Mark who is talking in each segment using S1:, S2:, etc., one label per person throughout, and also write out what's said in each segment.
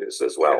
S1: as well.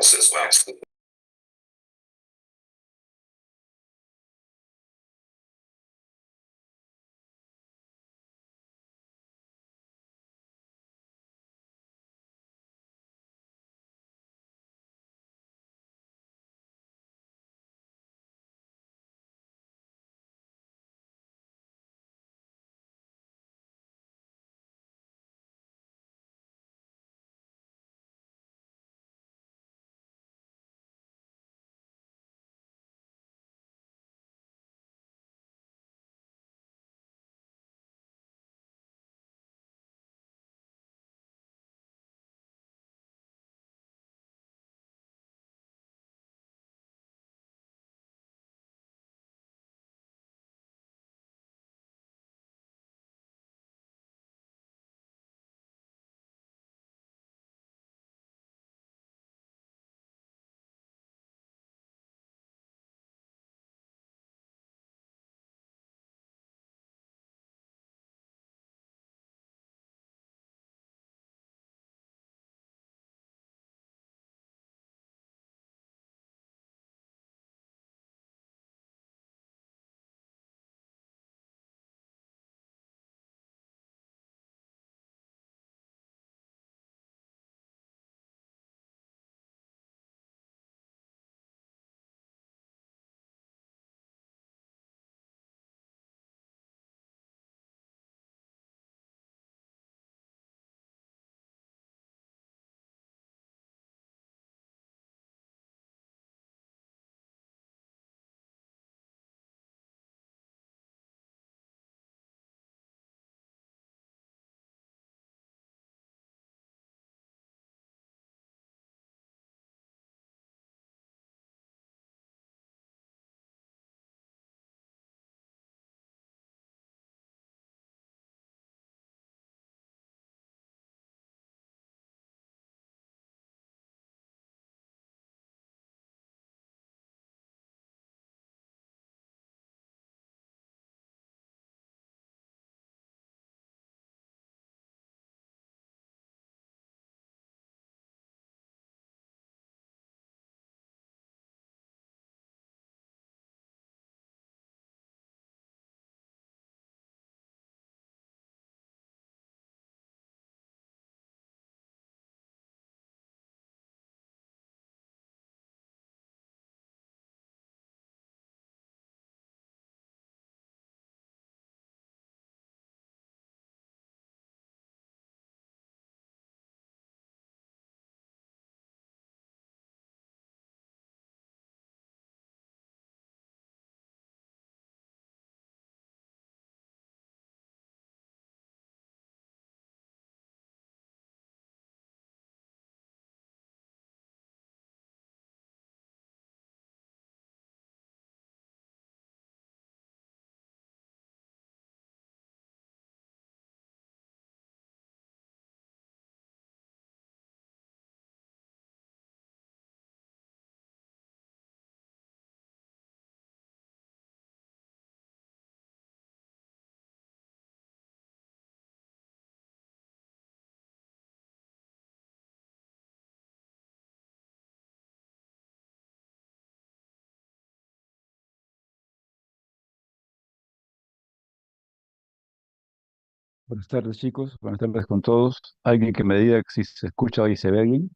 S2: Buenas tardes, chicos. Buenas tardes con todos. Alguien que me diga si se escucha y se ve bien.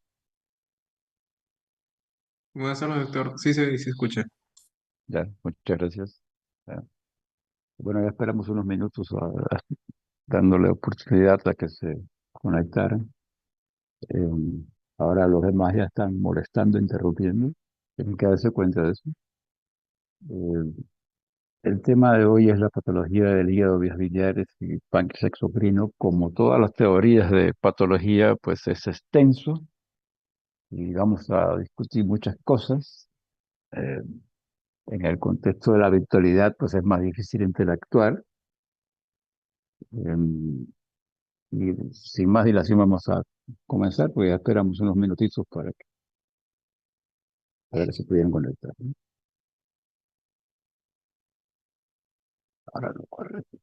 S3: Buenas tardes, doctor. Sí se escucha.
S2: Ya, muchas gracias. Ya. Bueno, ya esperamos unos minutos dándole oportunidad a que se conectaran. Eh, Ahora los demás ya están molestando, interrumpiendo. Tienen que darse cuenta de eso. Eh, el tema de hoy es la patología del hígado, vías biliares y páncreas exocrino. Como todas las teorías de patología, pues es extenso y vamos a discutir muchas cosas. Eh, En el contexto de la virtualidad, pues es más difícil interactuar. em, y sin más dilación vamos a comenzar, porque ya esperamos unos minutitos para que se pudieran conectar, ¿no? Ahora lo correcto.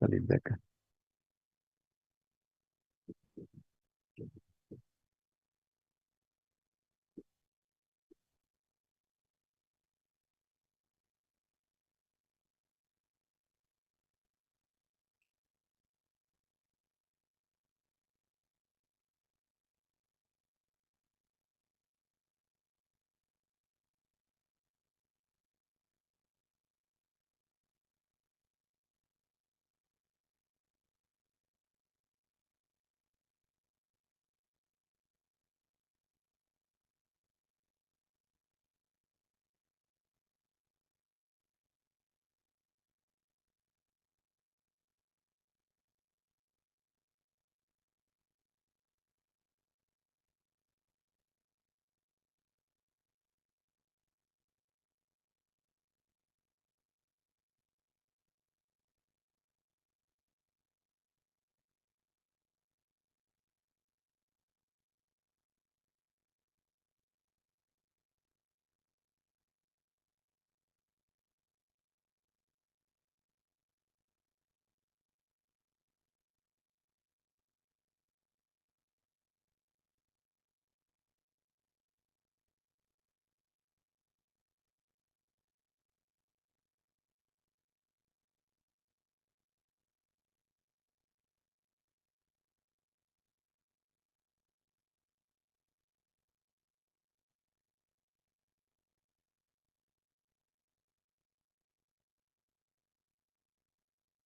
S2: salir de acá.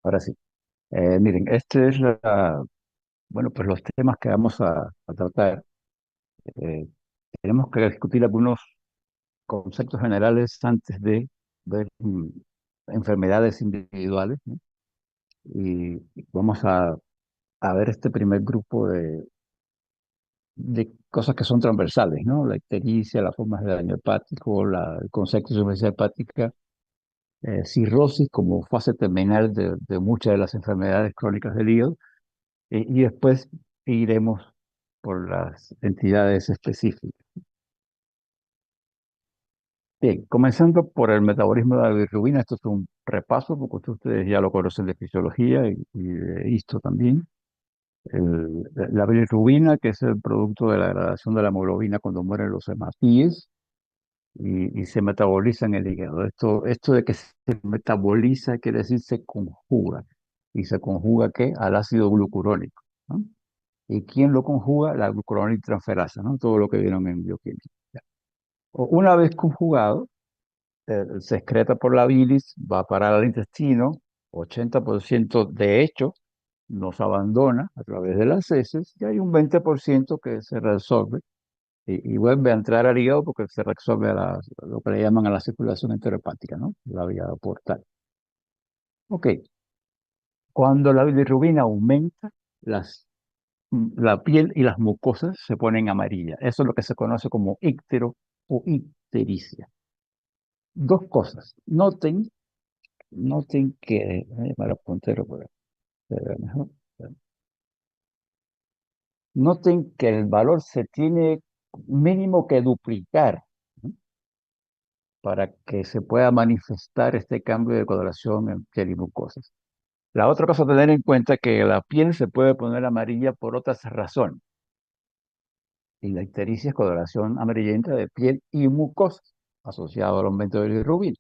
S2: Ahora sí. Miren, este es bueno, pues los temas que vamos a tratar. Eh, Tenemos que discutir algunos conceptos generales antes de ver enfermedades individuales, ¿no? Y vamos a ver este primer grupo de cosas que son transversales, ¿no? La ictericia, las formas de daño hepático, el concepto de insuficiencia hepática, cirrosis como fase terminal de muchas de las enfermedades crónicas del hígado, y después iremos por las entidades específicas. Bien, comenzando por el metabolismo de la bilirrubina, esto es un repaso, porque ustedes ya lo conocen de fisiología y de histo también. La bilirrubina, que es el producto de la degradación de la hemoglobina cuando mueren los hematíes y se metaboliza en el hígado. Esto de que se metaboliza quiere decir se conjuga. ¿Y se conjuga qué? Al ácido glucurónico, ¿no? ¿Y quién lo conjuga? La glucuroniltransferasa, ¿no? Todo lo que vieron en bioquímica. Una vez conjugado, se excreta por la bilis, va a parar al intestino, 80% de hecho nos abandona a través de las heces y hay un 20% que se reabsorbe y vuelve a entrar al hígado porque se reabsorbe lo que le llaman a la circulación enterohepática, ¿no? La vía portal. Ok, cuando la bilirrubina aumenta, la piel y las mucosas se ponen amarillas. Eso es lo que se conoce como íctero o ictericia. Dos cosas. Noten que, voy a llamar al puntero para que se vea mejor. Noten que el valor se tiene mínimo que duplicar, ¿no? Para que se pueda manifestar este cambio de coloración en piel y mucosas. La otra cosa a tener en cuenta es que la piel se puede poner amarilla por otras razones. Y la ictericia es coloración amarillenta de piel y mucosas asociado al aumento de bilirrubina.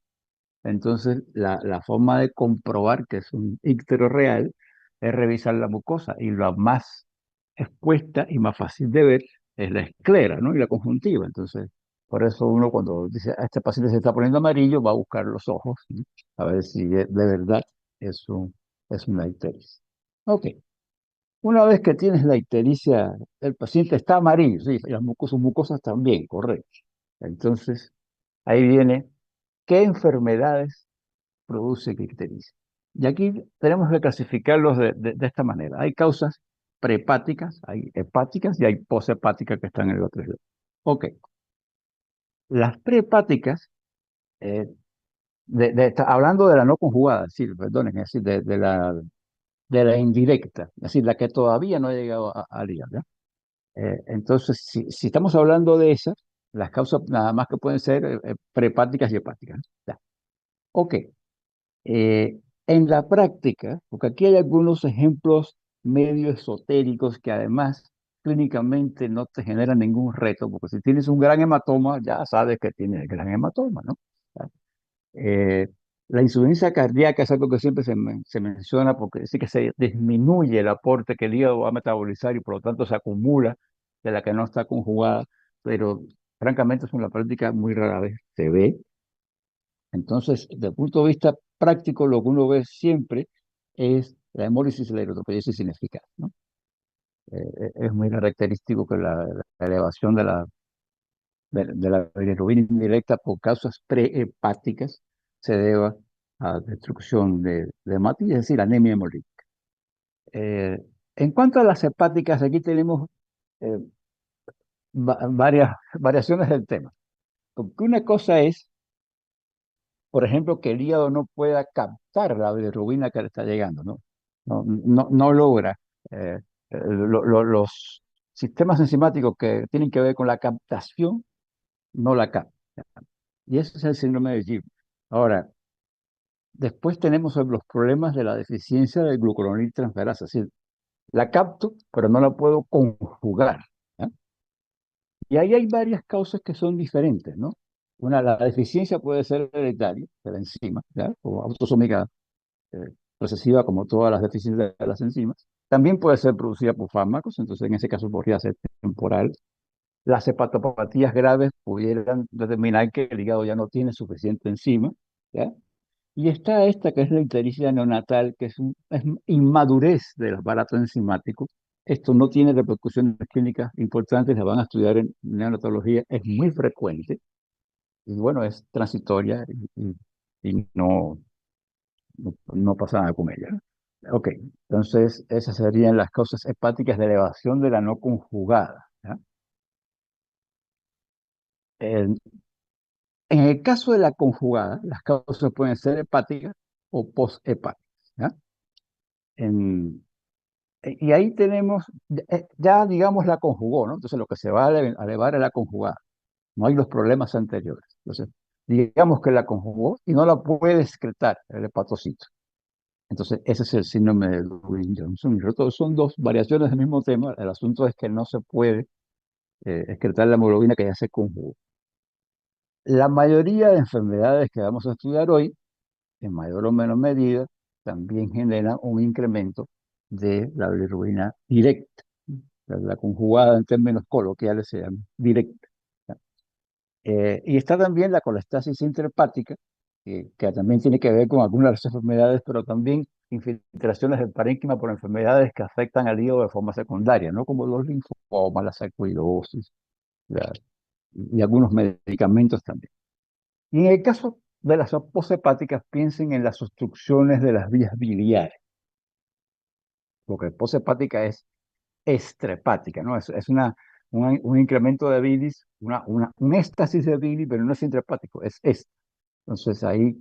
S2: Entonces, la forma de comprobar que es un íctero real es revisar la mucosa y la más expuesta y más fácil de ver es la esclera, ¿no? Y la conjuntiva. Entonces, por eso uno cuando dice, a este paciente se está poniendo amarillo, va a buscar los ojos, ¿sí? A ver si de verdad es, es una ictericia. Ok, una vez que tienes la ictericia, el paciente está amarillo, sí, y las mucosas, mucosas también, correcto. Entonces, ahí viene, ¿qué enfermedades produce ictericia? Y aquí tenemos que clasificarlos de esta manera. Hay causas prehepáticas, hay hepáticas y hay poshepáticas que están en el otro lado. Ok, las prehepáticas, eh, hablando de la no conjugada, es decir, perdonen, es decir, de la indirecta, es decir, la que todavía no ha llegado al hígado, ¿ya? Entonces, si estamos hablando de esas, las causas nada más que pueden ser prehepáticas y hepáticas, ¿no? Ya. Ok, En la práctica, porque aquí hay algunos ejemplos medio esotéricos que además clínicamente no te generan ningún reto, porque si tienes un gran hematoma, ya sabes que tienes el gran hematoma, ¿no? Eh, la insuficiencia cardíaca es algo que siempre se menciona porque dice que se disminuye el aporte que el hígado va a metabolizar y por lo tanto se acumula de la que no está conjugada, pero francamente es una práctica muy rara vez se ve. Entonces, desde el punto de vista práctico, lo que uno ve siempre es la hemólisis y la eritropoyesis ineficaz, ¿no? Es muy característico que la elevación de la bilirrubina indirecta por causas prehepáticas se deba a destrucción de hemática, es decir, anemia hemolítica. Eh, en cuanto a las hepáticas, aquí tenemos eh, varias variaciones del tema. Porque una cosa es, por ejemplo, que el hígado no pueda captar la bilirrubina que le está llegando, ¿no? No logra. Los sistemas enzimáticos que tienen que ver con la captación no la captan. Y ese es el síndrome de Gibb. Ahora, después tenemos los problemas de la deficiencia de glucuronil-transferasa. Es decir, la capto, pero no la puedo conjugar. ¿Ya? Y ahí hay varias causas que son diferentes, ¿no? Una, la deficiencia puede ser hereditaria de la enzima, ¿ya? O autosómica recesiva, como todas las deficiencias de las enzimas. También puede ser producida por fármacos, entonces en ese caso podría ser temporal. Las hepatopatías graves pudieran determinar que el hígado ya no tiene suficiente enzima, ¿ya? Y está esta que es la ictericia neonatal, que es inmadurez del aparato enzimático. Esto no tiene repercusiones clínicas importantes, la van a estudiar en neonatología, es muy frecuente y bueno, es transitoria y no pasa nada con ella. Ok, entonces esas serían las causas hepáticas de elevación de la no conjugada. ¿Ya? En, en el caso de la conjugada, las causas pueden ser hepáticas o poshepáticas. ¿Ya? En, y ahí tenemos, ya digamos la conjugó, ¿no? Entonces lo que se va a elevar es la conjugada. No hay los problemas anteriores. Entonces, digamos que la conjugó y no la puede excretar el hepatocito. Entonces, ese es el síndrome de Lewin-Johnson. Y todos son dos variaciones del mismo tema. El asunto es que no se puede excretar la hemoglobina que ya se conjugó. La mayoría de enfermedades que vamos a estudiar hoy, en mayor o menor medida, también generan un incremento de la bilirrubina directa. La conjugada en términos coloquiales se llama directa. Y está también la colestasis intrahepática, que también tiene que ver con algunas de las enfermedades, pero también infiltraciones del parénquima por enfermedades que afectan al hígado de forma secundaria, ¿no? Como los linfomas, la sarcoidosis, la- y algunos medicamentos también. Y en el caso de las poshepáticas, piensen en las obstrucciones de las vías biliares, porque poshepática es extrahepática, ¿no? Es un incremento de bilis, un éxtasis de bilis, pero no es intrahepático, es. Entonces ahí,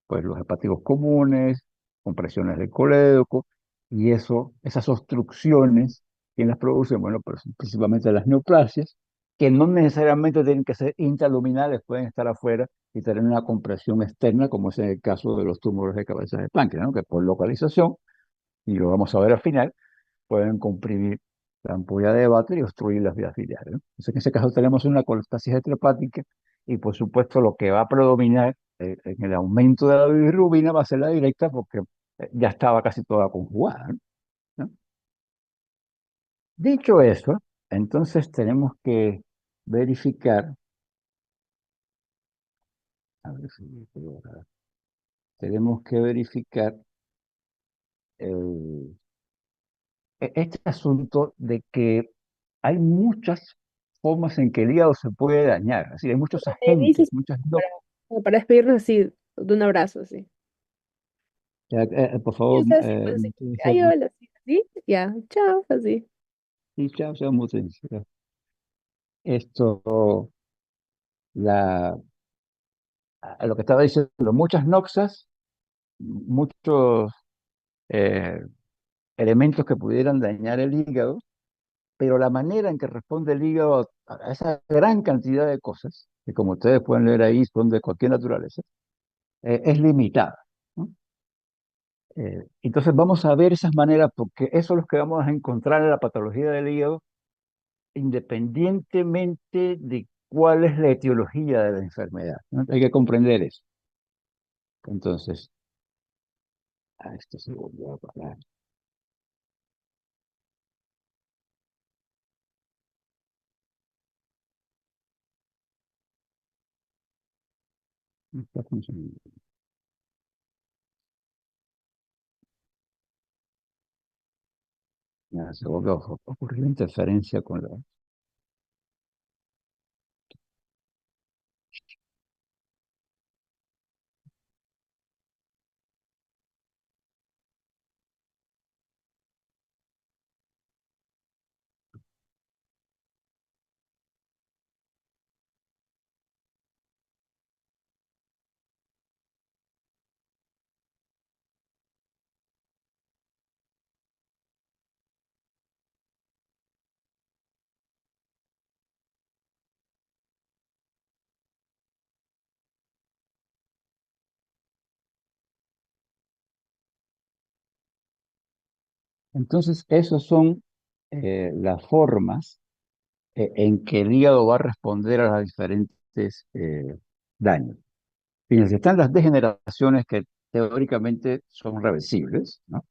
S2: pues los hepáticos comunes, compresiones del colédoco, y esas obstrucciones, ¿quién las producen? Bueno, pues principalmente las neoplasias, que no necesariamente tienen que ser intraluminales, pueden estar afuera y tener una compresión externa, como es en el caso de los tumores de cabeza de páncreas, ¿no? Que por localización, y lo vamos a ver al final, pueden comprimir la ampolla de Vater y obstruir las vías biliares, ¿no? Entonces, en ese caso tenemos una colestasis extrahepática y, por supuesto, lo que va a predominar en el aumento de la bilirrubina va a ser la directa porque ya estaba casi toda conjugada, ¿no? ¿No? Dicho eso, entonces tenemos que verificar, a ver si puedo acá. Tenemos que verificar el, este asunto de que hay muchas formas en que el hígado se puede dañar. Es decir, hay muchos
S1: Me
S2: agentes,
S1: dices
S2: muchas.
S1: para, como para despedirnos así, de un abrazo, así.
S2: Por
S1: Y
S2: favor,
S1: o sea, así, pues, así, ay, hola, así, así, ya, chao, así.
S2: y chao, chao, muchas gracias. Esto, la, lo que estaba diciendo, muchas noxas, muchos eh, elementos que pudieran dañar el hígado, pero la manera en que responde el hígado a esa gran cantidad de cosas, que como ustedes pueden leer ahí, son de cualquier naturaleza, es limitada, ¿no? Entonces vamos a ver esas maneras porque eso es lo que vamos a encontrar en la patología del hígado, independientemente de cuál es la etiología de la enfermedad, ¿no? Hay que comprender eso. Entonces, esto se volvió a parar. No está funcionando. Ya, se volvió a ocurrir interferencia con la... Entonces, esas son las formas en que el hígado va a responder a los diferentes daños. Fíjense, están las degeneraciones que teóricamente son reversibles, ¿no?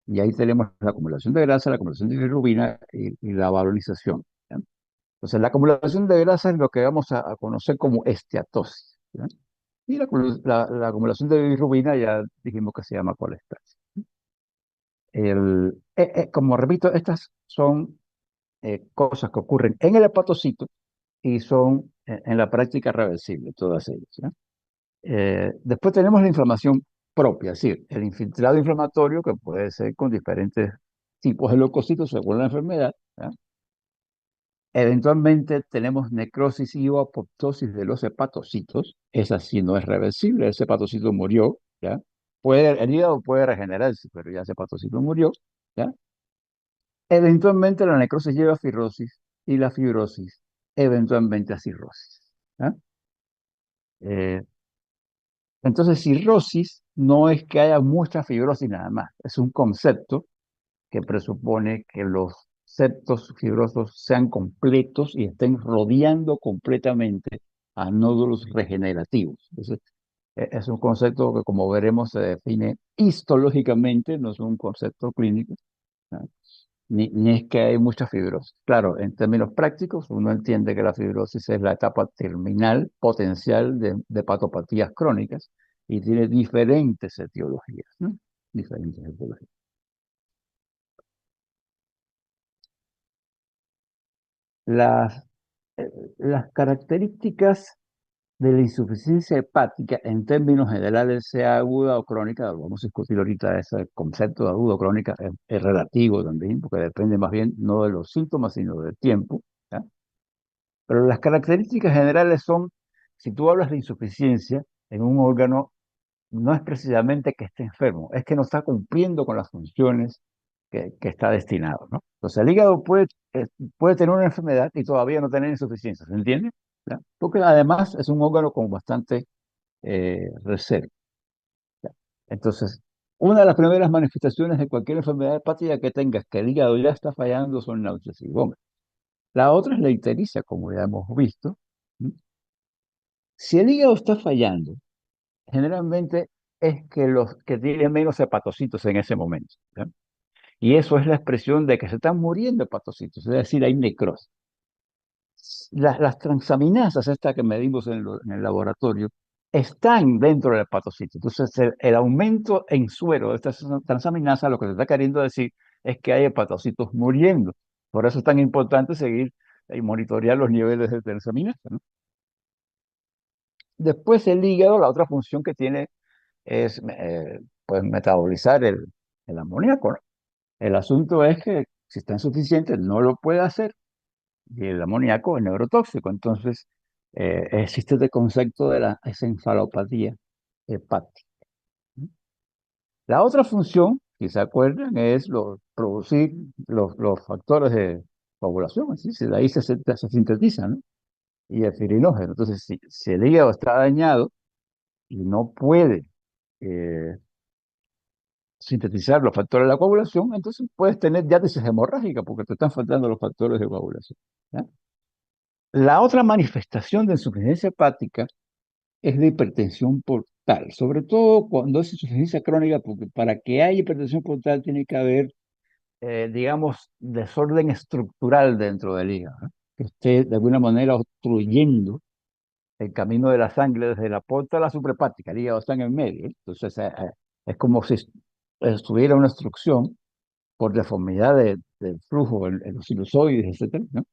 S2: Y ahí tenemos la acumulación de grasa, la acumulación de bilirrubina y la valorización, ¿ya? Entonces, la acumulación de grasa es lo que vamos a conocer como esteatosis, ¿ya? Y la acumulación de bilirrubina ya dijimos que se llama colestasis. Como repito, estas son cosas que ocurren en el hepatocito y son en la práctica reversibles, todas ellas, ¿ya? Después tenemos la inflamación propia, es decir, el infiltrado inflamatorio que puede ser con diferentes tipos de leucocitos según la enfermedad, ¿ya? Eventualmente tenemos necrosis y o apoptosis de los hepatocitos. Esa sí no es reversible, ese hepatocito murió, ¿ya? El hígado puede regenerarse, pero ya ese hepatocito murió, ¿ya? Eventualmente la necrosis lleva a fibrosis y la fibrosis eventualmente a cirrosis, ¿ya? Eh, entonces, cirrosis no es que haya mucha fibrosis nada más, es un concepto que presupone que los septos fibrosos sean completos y estén rodeando completamente a nódulos regenerativos. Entonces, es un concepto que, como veremos, se define histológicamente, no es un concepto clínico, ¿no? Ni es que hay mucha fibrosis. Claro, en términos prácticos, uno entiende que la fibrosis es la etapa terminal potencial de patopatías crónicas y tiene diferentes etiologías, ¿no? Diferentes etiologías. Las, las características de la insuficiencia hepática, en términos generales, sea aguda o crónica, vamos a discutir ahorita ese concepto de aguda o crónica, es relativo también, porque depende más bien no de los síntomas, sino del tiempo, ¿ya? Pero las características generales son, si tú hablas de insuficiencia en un órgano, no es precisamente que esté enfermo, es que no está cumpliendo con las funciones que está destinado, ¿no? Entonces el hígado puede tener una enfermedad y todavía no tener insuficiencia, ¿se entiende? ¿Ya? Porque además es un órgano con bastante reserva, ¿ya? Entonces, una de las primeras manifestaciones de cualquier enfermedad hepática que tengas que el hígado ya está fallando son náuseas y vómitos. La otra es la ictericia, como ya hemos visto. ¿Mm? Si el hígado está fallando, generalmente es que los que tienen menos hepatocitos en ese momento, ¿ya? Y eso es la expresión de que se están muriendo hepatocitos, es decir, hay necrosis. Las transaminasas, estas que medimos en el laboratorio, están dentro del hepatocito. Entonces, el aumento en suero de estas transaminasas lo que se está queriendo decir es que hay hepatocitos muriendo. Por eso es tan importante seguir y monitorear los niveles de transaminasa, ¿no? Después, el hígado, la otra función que tiene es pues, metabolizar el amoníaco, ¿no? El asunto es que si está insuficiente, no lo puede hacer y el amoníaco es neurotóxico. Entonces, existe este concepto de la encefalopatía hepática, ¿no? La otra función, si se acuerdan, es producir los factores de coagulación, así, de ahí se sintetizan, ¿no? Y el fibrinogen. Entonces, si el hígado está dañado y no puede eh, sintetizar los factores de la coagulación, entonces puedes tener diátesis hemorrágica porque te están faltando los factores de coagulación. ¿Ya? La otra manifestación de insuficiencia hepática es de hipertensión portal, sobre todo cuando es insuficiencia crónica, porque para que haya hipertensión portal tiene que haber, digamos, desorden estructural dentro del hígado, ¿no? Que esté de alguna manera obstruyendo el camino de la sangre desde la porta a la suprahepática, el hígado está en el medio, ¿eh? Entonces es como si estuviera una obstrucción por deformidad del flujo en los sinusoides, etcétera, ¿no?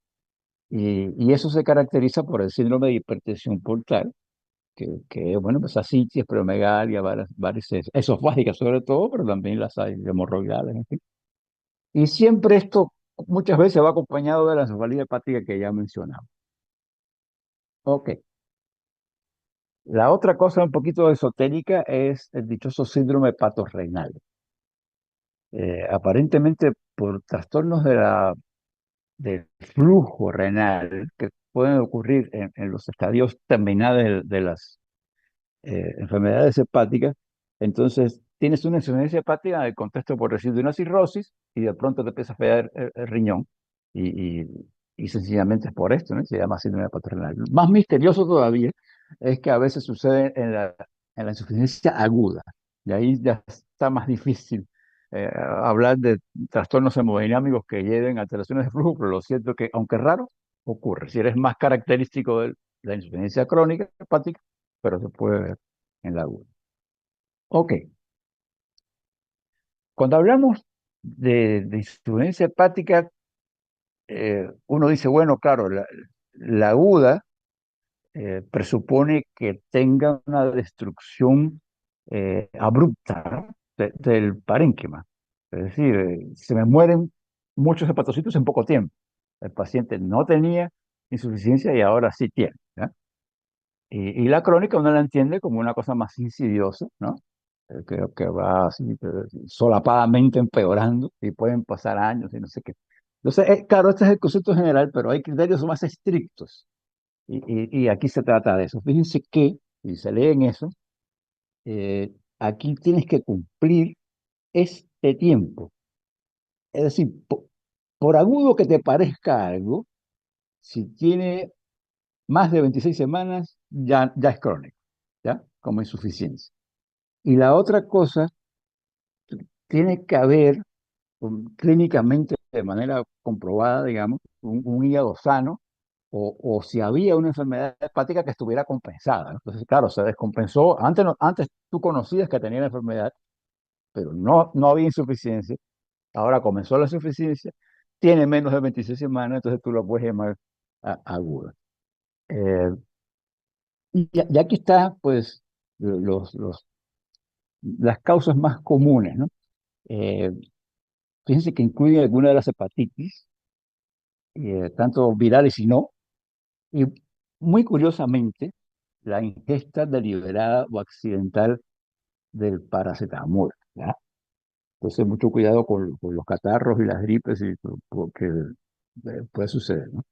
S2: Y eso se caracteriza por el síndrome de hipertensión portal, bueno, pues asitis, esplenomegalia, varices esofágicas sobre todo, pero también las hay hemorroidales, en fin. Y siempre esto muchas veces va acompañado de la encefalía hepática que ya mencionamos. Ok. La otra cosa un poquito esotérica es el dichoso síndrome hepatorrenal. Aparentemente por trastornos del flujo renal que pueden ocurrir en los estadios terminales de las enfermedades hepáticas, entonces tienes una insuficiencia hepática en el contexto, por decir, de una cirrosis y de pronto te empieza a fallar el riñón y sencillamente es por esto, ¿no? Se llama síndrome hepatorenal. Más misterioso todavía es que a veces sucede en la insuficiencia aguda y ahí ya está más difícil hablar de trastornos hemodinámicos que lleven a alteraciones de flujo, pero lo cierto es que, aunque raro, ocurre. Si eres más característico de la insuficiencia crónica hepática, pero se puede ver en la aguda. Ok, cuando hablamos de insuficiencia hepática, uno dice, bueno, claro, la aguda presupone que tenga una destrucción abrupta, ¿no? Del parénquima. Es decir, se me mueren muchos hepatocitos en poco tiempo. El paciente no tenía insuficiencia y ahora sí tiene, ¿ya? Y la crónica uno la entiende como una cosa más insidiosa, ¿no? Que va así, solapadamente empeorando y pueden pasar años y no sé qué. Entonces, claro, este es el concepto general, pero hay criterios más estrictos y aquí se trata de eso. Fíjense que, y se lee en eso, aquí tienes que cumplir este tiempo. Es decir, por agudo que te parezca algo, si tiene más de 26 semanas, ya es crónico, ¿ya? Como insuficiencia. Y la otra cosa, tiene que haber clínicamente, de manera comprobada, digamos, un hígado sano, o si había una enfermedad hepática que estuviera compensada, ¿no? Entonces, claro, se descompensó. Antes, antes tú conocías que tenía la enfermedad, pero no había insuficiencia. Ahora comenzó la insuficiencia, tiene menos de 26 semanas, entonces tú lo puedes llamar aguda. Eh, y aquí está, pues, las causas más comunes, ¿no? Eh, Fíjense que incluye algunas de las hepatitis, tanto virales y no, y muy curiosamente, la ingesta deliberada o accidental del paracetamol, ¿ya? Entonces, mucho cuidado con los catarros y las gripes, porque puede suceder, ¿no?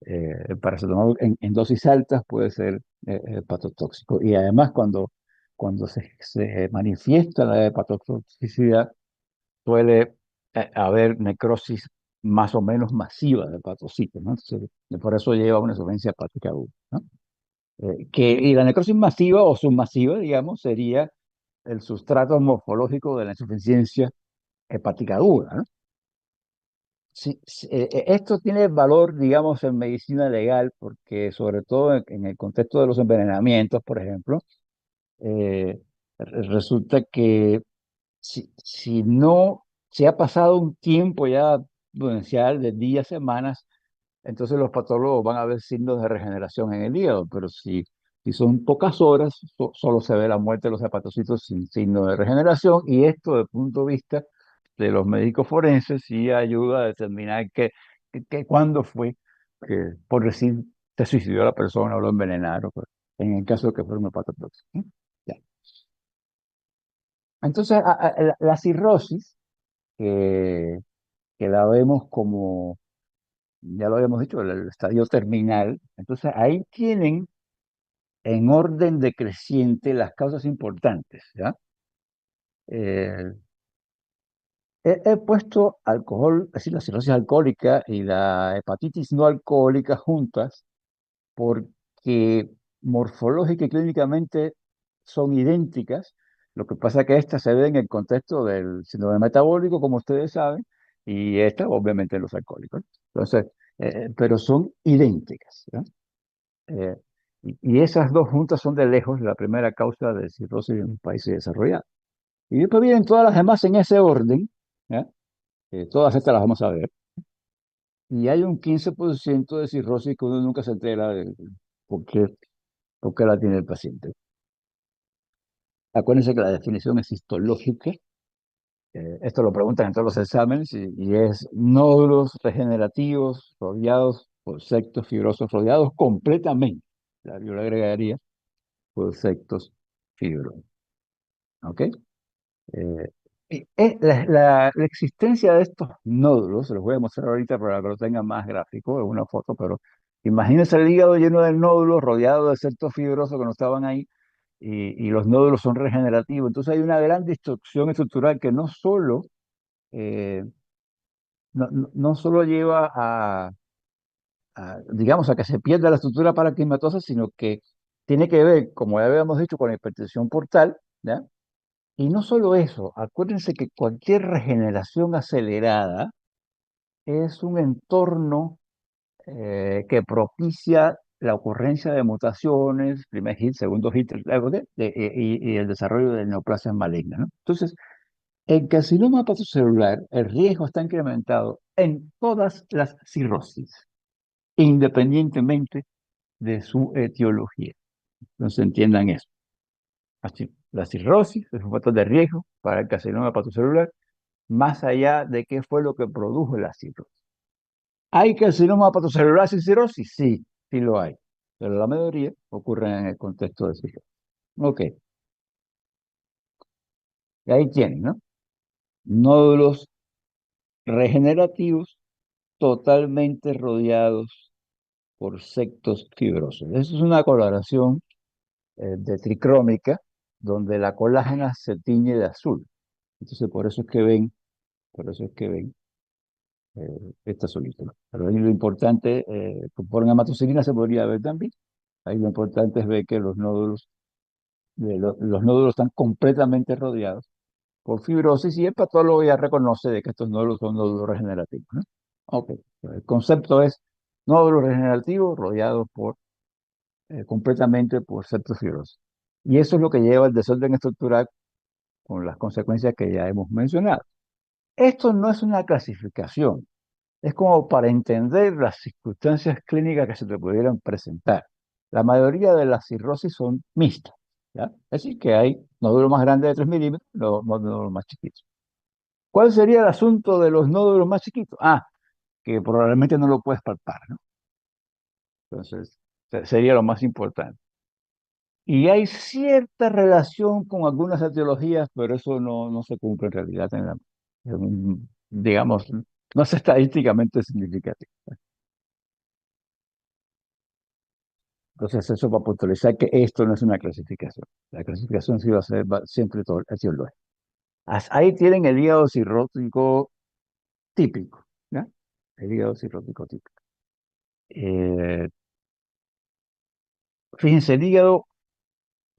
S2: El paracetamol en dosis altas puede ser hepatotóxico. Y además, cuando se manifiesta la hepatotoxicidad, suele haber necrosis más o menos masiva de hepatocitos, ¿no? Entonces, por eso lleva a una insuficiencia hepática aguda, ¿no? Y la necrosis masiva o submasiva, digamos, sería el sustrato morfológico de la insuficiencia hepática aguda, ¿no? Sí, sí, esto tiene valor, digamos, en medicina legal, porque sobre todo en el contexto de los envenenamientos, por ejemplo, resulta que si no se ha pasado un tiempo ya prudencial de días, semanas, entonces los patólogos van a ver signos de regeneración en el hígado, pero si son pocas horas, solo se ve la muerte de los hepatocitos sin signo de regeneración, y esto desde el punto de vista de los médicos forenses sí ayuda a determinar cuándo fue que, por decir, se suicidó la persona o lo envenenaron, pues, en el caso de que fuera un hepatotóxico, ¿no? Ya. Entonces, la cirrosis, que la vemos como, ya lo habíamos dicho, el estadio terminal. Entonces ahí tienen en orden decreciente las causas importantes, ¿ya? Eh, he puesto alcohol, es decir, la cirrosis alcohólica y la hepatitis no alcohólica juntas porque morfológica y clínicamente son idénticas. Lo que pasa es que esta se ve en el contexto del síndrome metabólico, como ustedes saben, y esta obviamente en los alcohólicos. Entonces, pero son idénticas, ¿no? Eh, y esas dos juntas son de lejos la primera causa de cirrosis en países desarrollados. Y después vienen todas las demás en ese orden, ¿ya? Todas estas las vamos a ver. Y hay un 15% de cirrosis que uno nunca se entera de por qué, por qué la tiene el paciente. Acuérdense que la definición es histológica. Esto lo preguntan en todos los exámenes y es nódulos regenerativos rodeados por septos fibrosos, rodeados completamente. Yo le agregaría por septos fibrosos. ¿Ok? Eh, la existencia de estos nódulos, se los voy a mostrar ahorita para que lo tengan más gráfico, es una foto, pero imagínense el hígado lleno de nódulos, rodeado de septos fibrosos que no estaban ahí, y los nódulos son regenerativos. Entonces hay una gran destrucción estructural que eh, no solo lleva digamos, a que se pierda la estructura parenquimatosa, sino que tiene que ver, como ya habíamos dicho, con la hipertensión portal, ¿ya? Y no solo eso, acuérdense que cualquier regeneración acelerada es un entorno que propicia la ocurrencia de mutaciones, primer hit, segundo hit, y el desarrollo de neoplasias malignas, ¿no? Entonces, en carcinoma hepatocelular, el riesgo está incrementado en todas las cirrosis, independientemente de su etiología. Entonces, entiendan eso. Así, la cirrosis es un factor de riesgo para el carcinoma hepatocelular, más allá de qué fue lo que produjo la cirrosis. ¿Hay carcinoma hepatocelular sin cirrosis? Sí, sí lo hay, pero la mayoría ocurre en el contexto de cirrosis. Ok, y ahí tienen, ¿no? Nódulos regenerativos totalmente rodeados por septos fibrosos. Eso es una coloración de tricrómica donde la colágena se tiñe de azul. Entonces, por eso es que ven esta solícula. Pero ahí lo importante, por hematocilina se podría ver también. Ahí lo importante es ver que los nódulos están completamente rodeados por fibrosis y el patólogo ya reconoce de que estos nódulos son nódulos regenerativos, ¿no? Ok, el concepto es nódulos regenerativos rodeados completamente por septos fibrosos. Y eso es lo que lleva al desorden estructural con las consecuencias que ya hemos mencionado. Esto no es una clasificación, es como para entender las circunstancias clínicas que se te pudieran presentar. La mayoría de las cirrosis son mixtas, ¿ya? Es decir, que hay nódulos más grandes de 3 milímetros y nódulos más chiquitos. ¿Cuál sería el asunto de los nódulos más chiquitos? Que probablemente no lo puedes palpar, ¿no? Entonces, sería lo más importante. Y hay cierta relación con algunas etiologías, pero eso no se cumple en realidad digamos, no es estadísticamente significativo. Entonces, eso para puntualizar que esto no es una clasificación. La clasificación sí va a ser siempre todo etiológica. Ahí tienen el hígado cirrótico típico, ¿ya? El hígado cirrótico típico. Eh, Fíjense, el hígado,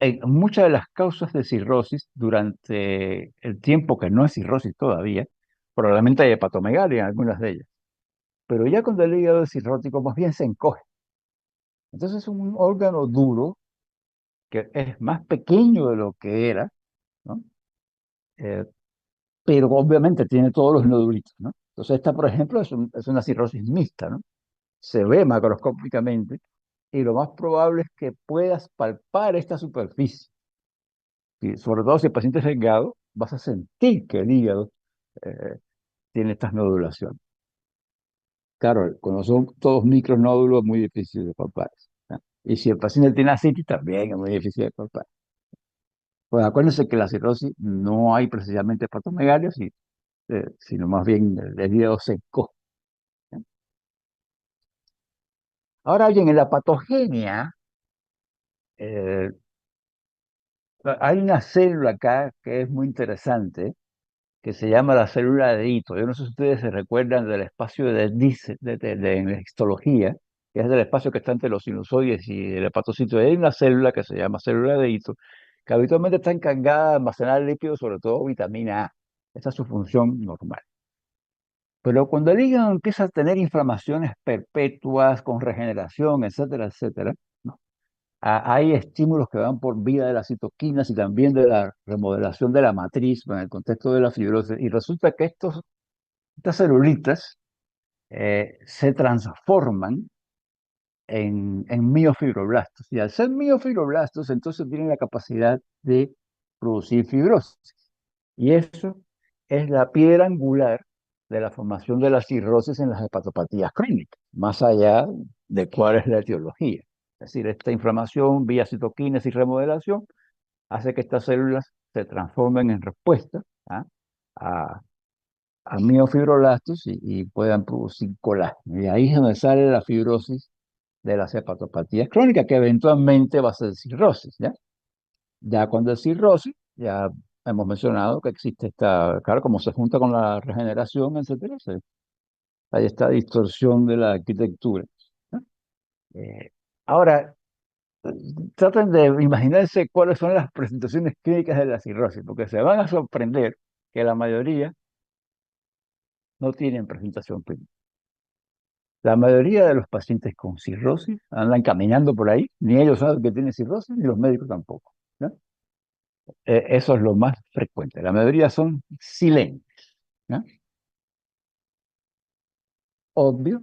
S2: en muchas de las causas de cirrosis, durante el tiempo que no es cirrosis todavía, probablemente hay hepatomegalia en algunas de ellas. Pero ya cuando el hígado es cirrótico, más bien se encoge. Entonces es un órgano duro que es más pequeño de lo que era, ¿no? Eh, pero obviamente tiene todos los nodulitos, ¿no? Entonces esta, por ejemplo, es una cirrosis mixta, ¿no? Se ve macroscópicamente y lo más probable es que puedas palpar esta superficie. Y sobre todo si el paciente es delgado, vas a sentir que el hígado eh, tiene estas nodulaciones. Claro, cuando son todos micronódulos es muy difícil de palpar, ¿no? Y si el paciente tiene ascitis, también es muy difícil de palpar. Pues acuérdense que la cirrosis no hay precisamente hepatomegalia, sino más bien el hígado seco. Ahora bien, en la patogenia, eh, Hay una célula acá que es muy interesante, que se llama la célula de Ito. Yo no sé si ustedes se recuerdan del espacio de Dice en la histología, que es el espacio que está entre los sinusoides y el hepatocito. Hay una célula que se llama célula de Ito, que habitualmente está encargada de almacenar lípidos, sobre todo vitamina A. Esa es su función normal. Pero cuando el hígado empieza a tener inflamaciones perpetuas con regeneración, etcétera, etcétera, ¿no? Hay estímulos que van por vía de las citoquinas y también de la remodelación de la matriz en el contexto de la fibrosis. Y resulta que estas celulitas se transforman en miofibroblastos. Y al ser miofibroblastos, entonces tienen la capacidad de producir fibrosis. Y eso es la piedra angular de la formación de la cirrosis en las hepatopatías crónicas, más allá de cuál es la etiología. Es decir, esta inflamación vía citoquinas y remodelación hace que estas células se transformen en respuesta, ¿ah?, a, a miofibroblastos y puedan producir colágeno. Y ahí es donde sale la fibrosis de las hepatopatías crónicas, que eventualmente va a ser cirrosis, ¿ya? Ya cuando es cirrosis, ya hemos mencionado que existe esta, claro, como se junta con la regeneración, etcétera, hay esta distorsión de la arquitectura, ¿no? Eh, ahora, traten de imaginarse cuáles son las presentaciones clínicas de la cirrosis, porque se van a sorprender que la mayoría no tienen presentación clínica. La mayoría de los pacientes con cirrosis andan caminando por ahí, ni ellos saben que tienen cirrosis, ni los médicos tampoco, ¿no? Eso es lo más frecuente. La mayoría son silentes, ¿no? Obvio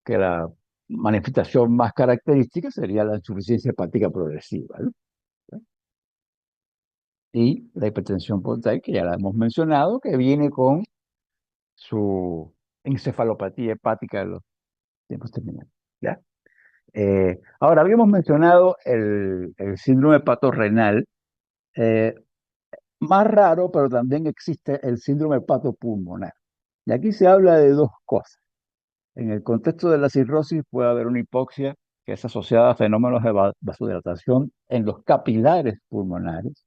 S2: que la manifestación más característica sería la insuficiencia hepática progresiva, ¿no? Y la hipertensión portal, que ya la hemos mencionado, que viene con su encefalopatía hepática de los tiempos terminales, ¿ya? Ahora, habíamos mencionado el síndrome hepatorrenal, eh, más raro, pero también existe el síndrome hepatopulmonar. Y aquí se habla de dos cosas. En el contexto de la cirrosis puede haber una hipoxia que es asociada a fenómenos de vasodilatación en los capilares pulmonares.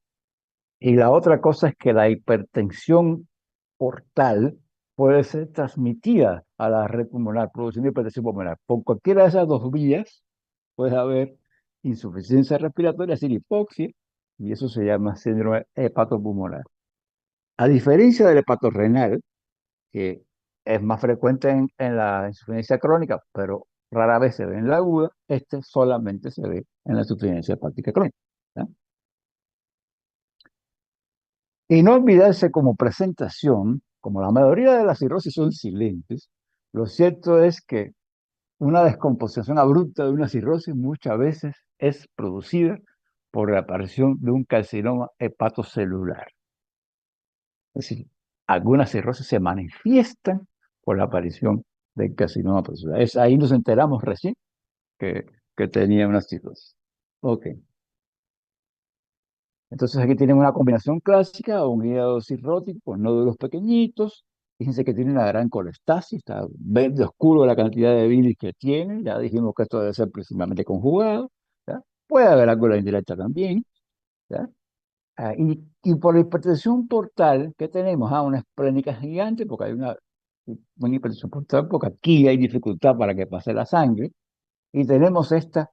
S2: Y la otra cosa es que la hipertensión portal puede ser transmitida a la red pulmonar, produciendo hipertensión pulmonar. Por cualquiera de esas dos vías puede haber insuficiencia respiratoria, es decir, hipoxia, y eso se llama síndrome hepatopulmonar. A diferencia del hepatorrenal, que es más frecuente en la insuficiencia crónica, pero rara vez se ve en la aguda, este solamente se ve en la insuficiencia hepática crónica, ¿ya? Y no olvidarse como presentación, como la mayoría de las cirrosis son silentes, lo cierto es que una descomposición abrupta de una cirrosis muchas veces es producida por la aparición de un carcinoma hepatocelular. Es decir, algunas cirrosis se manifiestan por la aparición del carcinoma hepatocelular. Ahí nos enteramos recién que, que tenía una cirrosis. Ok. Entonces aquí tienen una combinación clásica, un hígado cirrótico con nódulos pequeñitos. Fíjense que tiene una gran colestasis, está verde oscuro la cantidad de bilis que tiene. Ya dijimos que esto debe ser principalmente conjugado, ¿ya? Puede haber algo indirecta también, ¿ya? Y por la hipertensión portal, ¿qué tenemos? Una esplénica gigante, porque hay una hipertensión portal, porque aquí hay dificultad para que pase la sangre. Y tenemos esta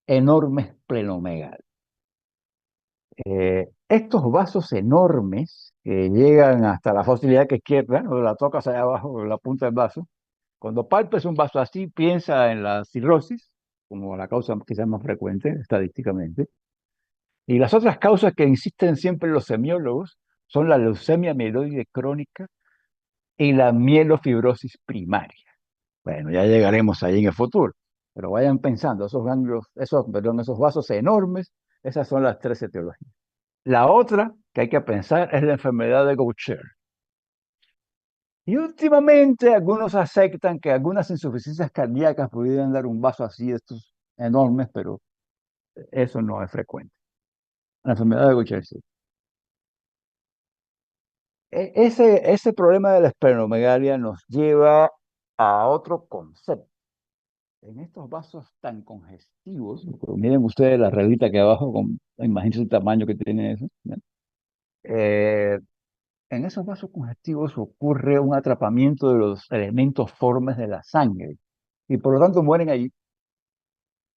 S2: enorme esplenomegalia. Estos vasos enormes que llegan hasta la fosa ilíaca izquierda, o la tocas allá abajo, la punta del vaso, cuando palpes un vaso así, piensa en la cirrosis, como la causa quizás más frecuente estadísticamente. Y las otras causas que insisten siempre los semiólogos son la leucemia mieloide crónica y la mielofibrosis primaria. Bueno, ya llegaremos ahí en el futuro, pero vayan pensando, esos ganglios, esos vasos enormes, esas son las tres etiologías. La otra que hay que pensar es la enfermedad de Gaucher. Y últimamente algunos aceptan que algunas insuficiencias cardíacas pudieran dar un vaso así, estos enormes, pero eso no es frecuente. La enfermedad de Gaucher sí. Ese problema de la esplenomegalia nos lleva a otro concepto. en estos vasos tan congestivos, miren ustedes la reglita que abajo, imagínense el tamaño que tiene eso, ¿ya? Eh, en esos vasos congestivos ocurre un atrapamiento de los elementos formes de la sangre y por lo tanto mueren ahí.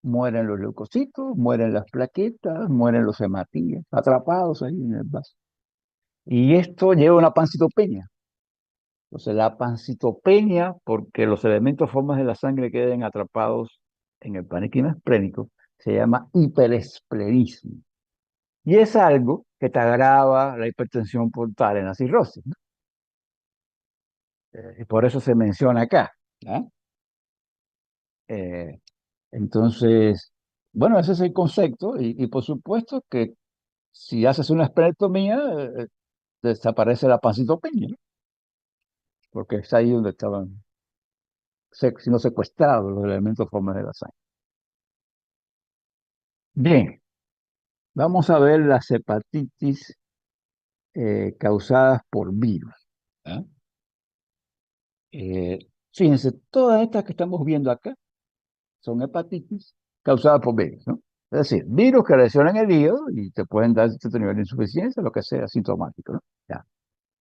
S2: Mueren los leucocitos, mueren las plaquetas, mueren los hematíes, atrapados ahí en el vaso. Y esto lleva a una pancitopenia. Entonces, la pancitopenia, porque los elementos formas de la sangre queden atrapados en el parénquima esplénico, se llama hiperesplenismo. Y es algo que te agrava la hipertensión portal en la cirrosis, ¿no? Y por eso se menciona acá, ¿ya? Eh, entonces, bueno, ese es el concepto. Y por supuesto que si haces una esplenectomía, desaparece la pancitopenia, ¿no? Porque es ahí donde estaban siendo secuestrados los elementos formas de la sangre. Bien, vamos a ver las hepatitis causadas por virus, ¿ah? Fíjense, todas estas que estamos viendo acá son hepatitis causadas por virus, ¿no? Es decir, virus que lesionan el hígado y te pueden dar cierto nivel de insuficiencia, lo que sea, sintomático, ¿no? Ya.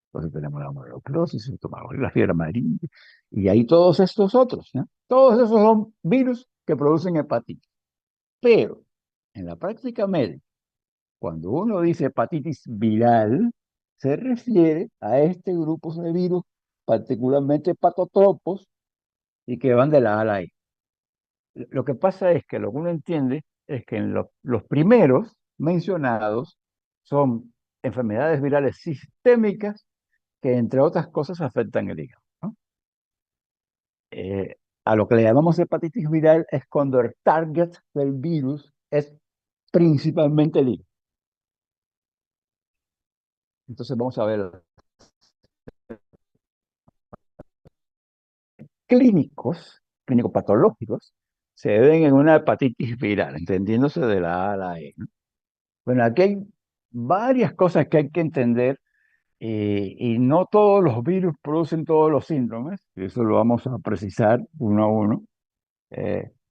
S2: Entonces tenemos la mononucleosis, la fiebre amarilla, y ahí todos estos otros, ¿no? Todos esos son virus que producen hepatitis. Pero en la práctica médica, cuando uno dice hepatitis viral, se refiere a este grupo de virus, particularmente patotropos, y que van de la A a la E. Lo que pasa es que lo que uno entiende es que en los primeros mencionados son enfermedades virales sistémicas que, entre otras cosas, afectan el hígado, ¿no? Eh, a lo que le llamamos hepatitis viral es cuando el target del virus es principalmente el hígado. Entonces vamos a ver clínicos patológicos, se ven en una hepatitis viral, entendiéndose de la A a la E, ¿no? Bueno, aquí hay varias cosas que hay que entender y no todos los virus producen todos los síndromes, y eso lo vamos a precisar uno a uno,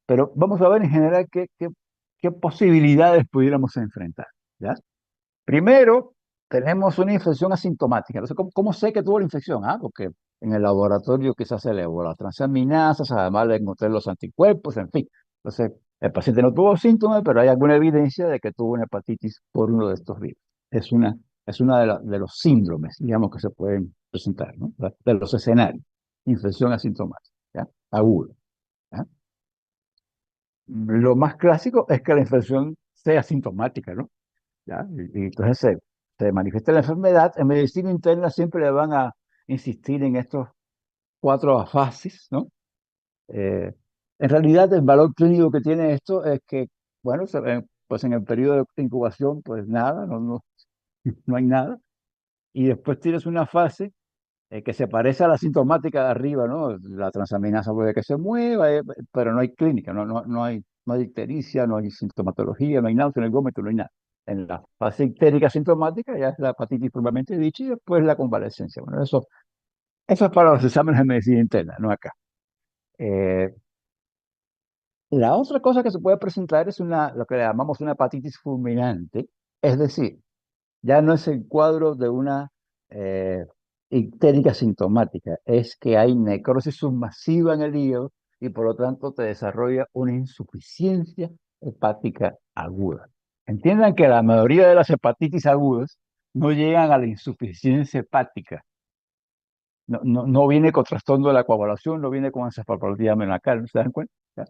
S2: pero vamos a ver en general qué posibilidades pudiéramos enfrentar, ¿ya? Primero, tenemos una infección asintomática. Entonces, ¿cómo sé que tuvo la infección? Ah, porque en el laboratorio quizás se elevó las transaminasas, además le encontré los anticuerpos, en fin. Entonces, el paciente no tuvo síntomas, pero hay alguna evidencia de que tuvo una hepatitis por uno de estos virus. Es una, es una de los síndromes, digamos, que se pueden presentar, ¿no? De los escenarios. Infección asintomática, ¿ya? Aguda, ¿ya? Lo más clásico es que la infección sea sintomática, ¿no? ¿Ya? Y entonces se manifiesta la enfermedad. En medicina interna siempre le van a insistir en estos cuatro afasis, ¿no? Eh, en realidad, el valor clínico que tiene esto es que, bueno, pues en el periodo de incubación, pues nada, no hay nada. Y después tienes una fase que se parece a la sintomática de arriba, ¿no? La transaminasa puede que se mueva, pero no hay clínica, no hay ictericia, no hay sintomatología, no hay náusea, no hay vómito, no hay nada. En la fase ictérica sintomática ya es la hepatitis propiamente dicha y después la convalescencia. Bueno, eso es para los exámenes de medicina interna, no acá. Eh, la otra cosa que se puede presentar es lo que le llamamos una hepatitis fulminante, es decir, ya no es el cuadro de una eh, ictérica sintomática, es que hay necrosis submasiva en el hígado y por lo tanto te desarrolla una insuficiencia hepática aguda. Entiendan que la mayoría de las hepatitis agudas no llegan a la insuficiencia hepática. No viene con trastorno de la coagulación, no viene con encefalopatía menacral, ¿se dan cuenta? ¿Ya?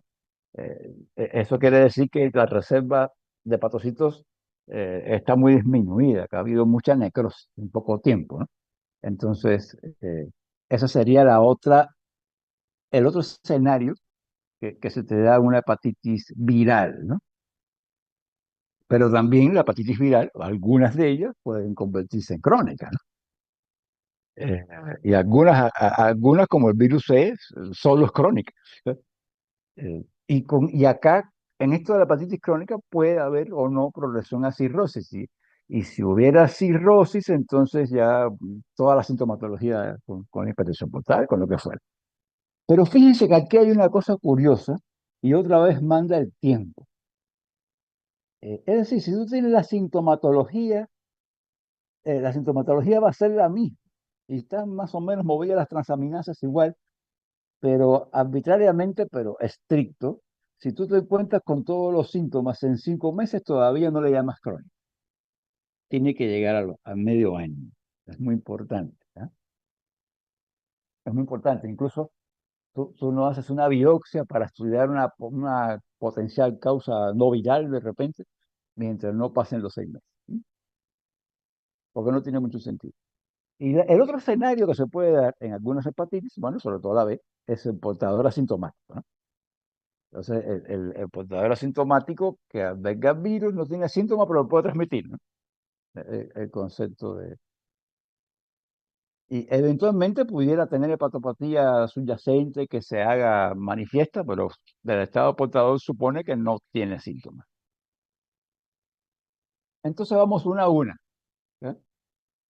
S2: Eso quiere decir que la reserva de hepatocitos está muy disminuida, que ha habido mucha necrosis en poco tiempo, ¿no? Entonces, esa sería el otro escenario que se te da una hepatitis viral, ¿no? Pero también la hepatitis viral, algunas de ellas pueden convertirse en crónicas, ¿no? Eh, y algunas, como el virus C, solo es crónica. Y acá, en esto de la hepatitis crónica, puede haber o no progresión a cirrosis. Y si hubiera cirrosis, entonces ya toda la sintomatología con hipertensión portal, con lo que fuera. Pero fíjense que aquí hay una cosa curiosa, y otra vez manda el tiempo. Es decir, si tú tienes la sintomatología va a ser la misma y están más o menos movidas las transaminasas igual, pero arbitrariamente, pero estricto. Si tú te encuentras con todos los síntomas en 5 meses, todavía no le llamas crónico. Tiene que llegar al medio año. Es muy importante. ¿Ah? Es muy importante. Incluso tú no haces una biopsia para estudiar una potencial causa no viral de repente, mientras no pasen los 6 meses. ¿Sí? Porque no tiene mucho sentido. Y el otro escenario que se puede dar en algunas hepatitis, bueno, sobre todo la B, es el portador asintomático, ¿no? Entonces, el portador asintomático que alberga el virus no tiene síntomas, pero lo puede transmitir, ¿no? El concepto de... Y eventualmente pudiera tener hepatopatía subyacente que se haga manifiesta, pero del estado portador supone que no tiene síntomas. Entonces vamos una a una, ¿eh?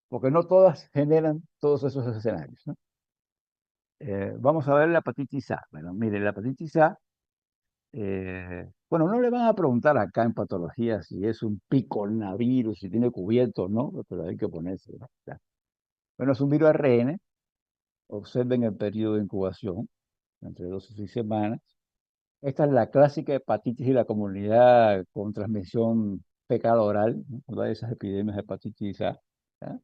S2: Porque no todas generan todos esos escenarios, ¿no? Vamos a ver la hepatitis A. Bueno, mire, la hepatitis A, bueno, no le van a preguntar acá en patología si es un picornavirus, si tiene cubierto o no, pero hay que ponerse, ¿no? Ya. Bueno, es un virus ARN, observen el periodo de incubación, entre 2 y 6 semanas. Esta es la clásica hepatitis de la comunidad con transmisión fecal oral, ¿no? Una de esas epidemias de hepatitis A, ¿ya?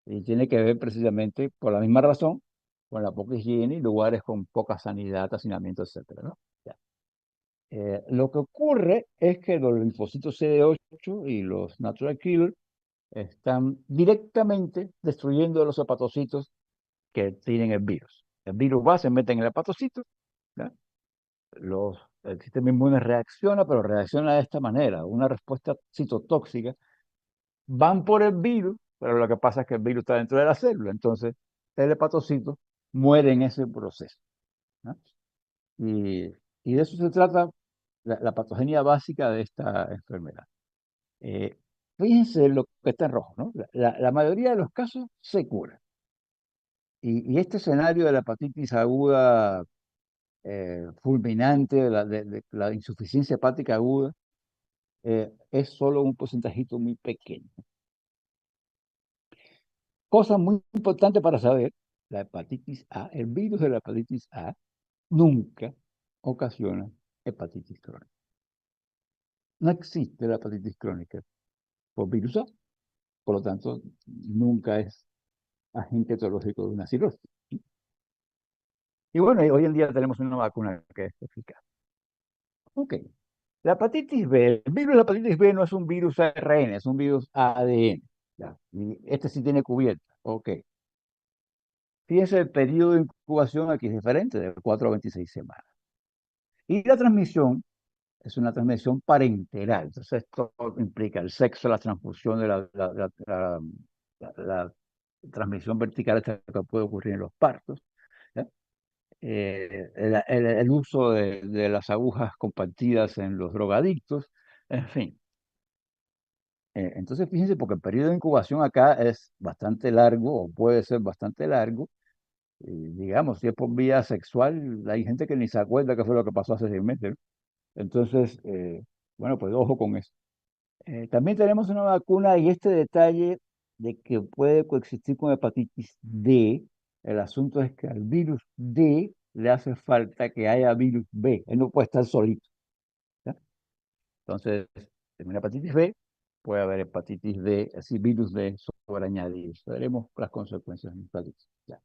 S2: Y tiene que ver precisamente por la misma razón, con la poca higiene y lugares con poca sanidad, hacinamiento, etcétera, ¿no? Ya. Lo que ocurre es que los linfocitos CD8 y los natural killer están directamente destruyendo los hepatocitos que tienen el virus. El virus va, se mete en el hepatocito, ¿ya? El sistema inmune reacciona, pero reacciona de esta manera, una respuesta citotóxica. Van por el virus, pero lo que pasa es que el virus está dentro de la célula, entonces el hepatocito muere en ese proceso, ¿no? Y, y de eso se trata la patogenia básica de esta enfermedad. Eh, Fíjense lo que está en rojo, ¿no? La mayoría de los casos se cura. Y este escenario de la hepatitis aguda fulminante, de la insuficiencia hepática aguda, es solo un porcentajito muy pequeño. Cosa muy importante para saber, la hepatitis A, el virus de la hepatitis A, nunca ocasiona hepatitis crónica. No existe la hepatitis crónica por virus A, por lo tanto, nunca es agente etiológico de una cirrosis. Y bueno, hoy en día tenemos una vacuna que es eficaz. Ok. La hepatitis B, el virus de la hepatitis B no es un virus ARN, es un virus ADN. ¿Ya? Y este sí tiene cubierta. Ok. Fíjense, el periodo de incubación aquí es diferente, de 4 a 26 semanas. Y la transmisión es una transmisión parenteral. Entonces, esto implica el sexo, la transfusión de la transmisión vertical esta que puede ocurrir en los partos, ¿ya? El uso de las agujas compartidas en los drogadictos, en fin. Entonces, fíjense, porque el periodo de incubación acá es bastante largo, o puede ser bastante largo. Digamos, si es por vía sexual, hay gente que ni se acuerda qué fue lo que pasó hace 6 meses, ¿no? Entonces, bueno, pues ojo con eso. También tenemos una vacuna y este detalle de que puede coexistir con hepatitis D. El asunto es que al virus D le hace falta que haya virus B. Él no puede estar solito, ¿ya? Entonces, en una hepatitis B puede haber hepatitis D, así virus D sobreañadidos. Veremos las consecuencias en hepatitis. Ya.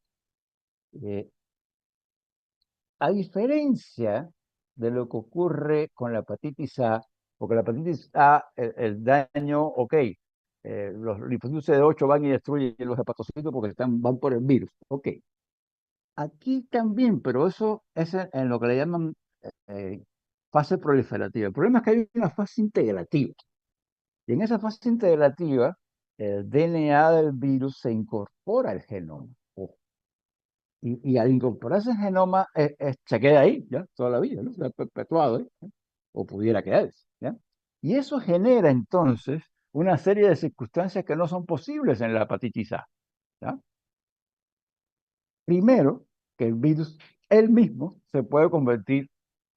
S2: Eh, a diferencia de lo que ocurre con la hepatitis A, porque la hepatitis A, el daño, ok, los linfocitos CD8 van y destruyen los hepatocitos porque van por el virus, ok. Aquí también, pero eso es en lo que le llaman fase proliferativa. El problema es que hay una fase integrativa. Y en esa fase integrativa, el DNA del virus se incorpora al genoma. Y al incorporarse al genoma, se queda ahí, ¿ya? Toda la vida, ¿no? Se ha perpetuado, ¿eh? O pudiera quedarse, ¿ya? Y eso genera entonces una serie de circunstancias que no son posibles en la hepatitis A, ¿ya? Primero, que el virus él mismo se puede convertir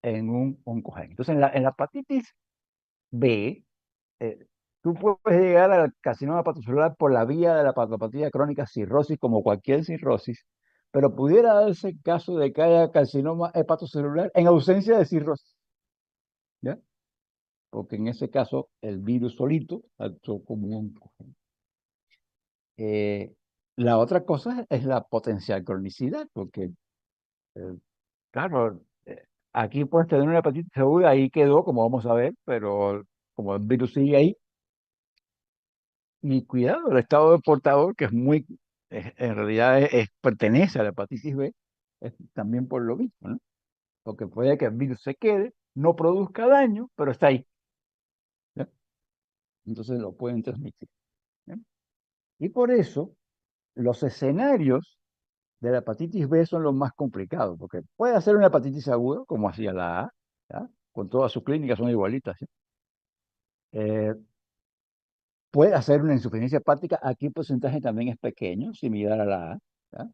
S2: en un oncogénito. Entonces, en la hepatitis B, eh, tú puedes llegar al carcinoma hepatocelular por la vía de la patopatía crónica cirrosis, como cualquier cirrosis, pero pudiera darse el caso de que haya carcinoma hepatocelular en ausencia de cirrosis, ¿ya? Porque en ese caso el virus solito actuó como un oncogénito. La otra cosa es la potencial cronicidad, porque, eh, claro, aquí puedes tener una hepatitis aguda, ahí quedó, como vamos a ver, pero como el virus sigue ahí, y cuidado, el estado de portador, que es muy, en realidad pertenece a la hepatitis B, es también por lo mismo, ¿no? Porque puede que el virus se quede, no produzca daño, pero está ahí, ¿ya? Entonces lo pueden transmitir, ¿ya? Y por eso los escenarios de la hepatitis B son los más complicados, porque puede hacer una hepatitis aguda, como hacía la A, ¿ya? Con todas sus clínicas son igualitas, ¿sí? Eh, Puede hacer una insuficiencia hepática, aquí el porcentaje también es pequeño, similar a la A, ¿ya?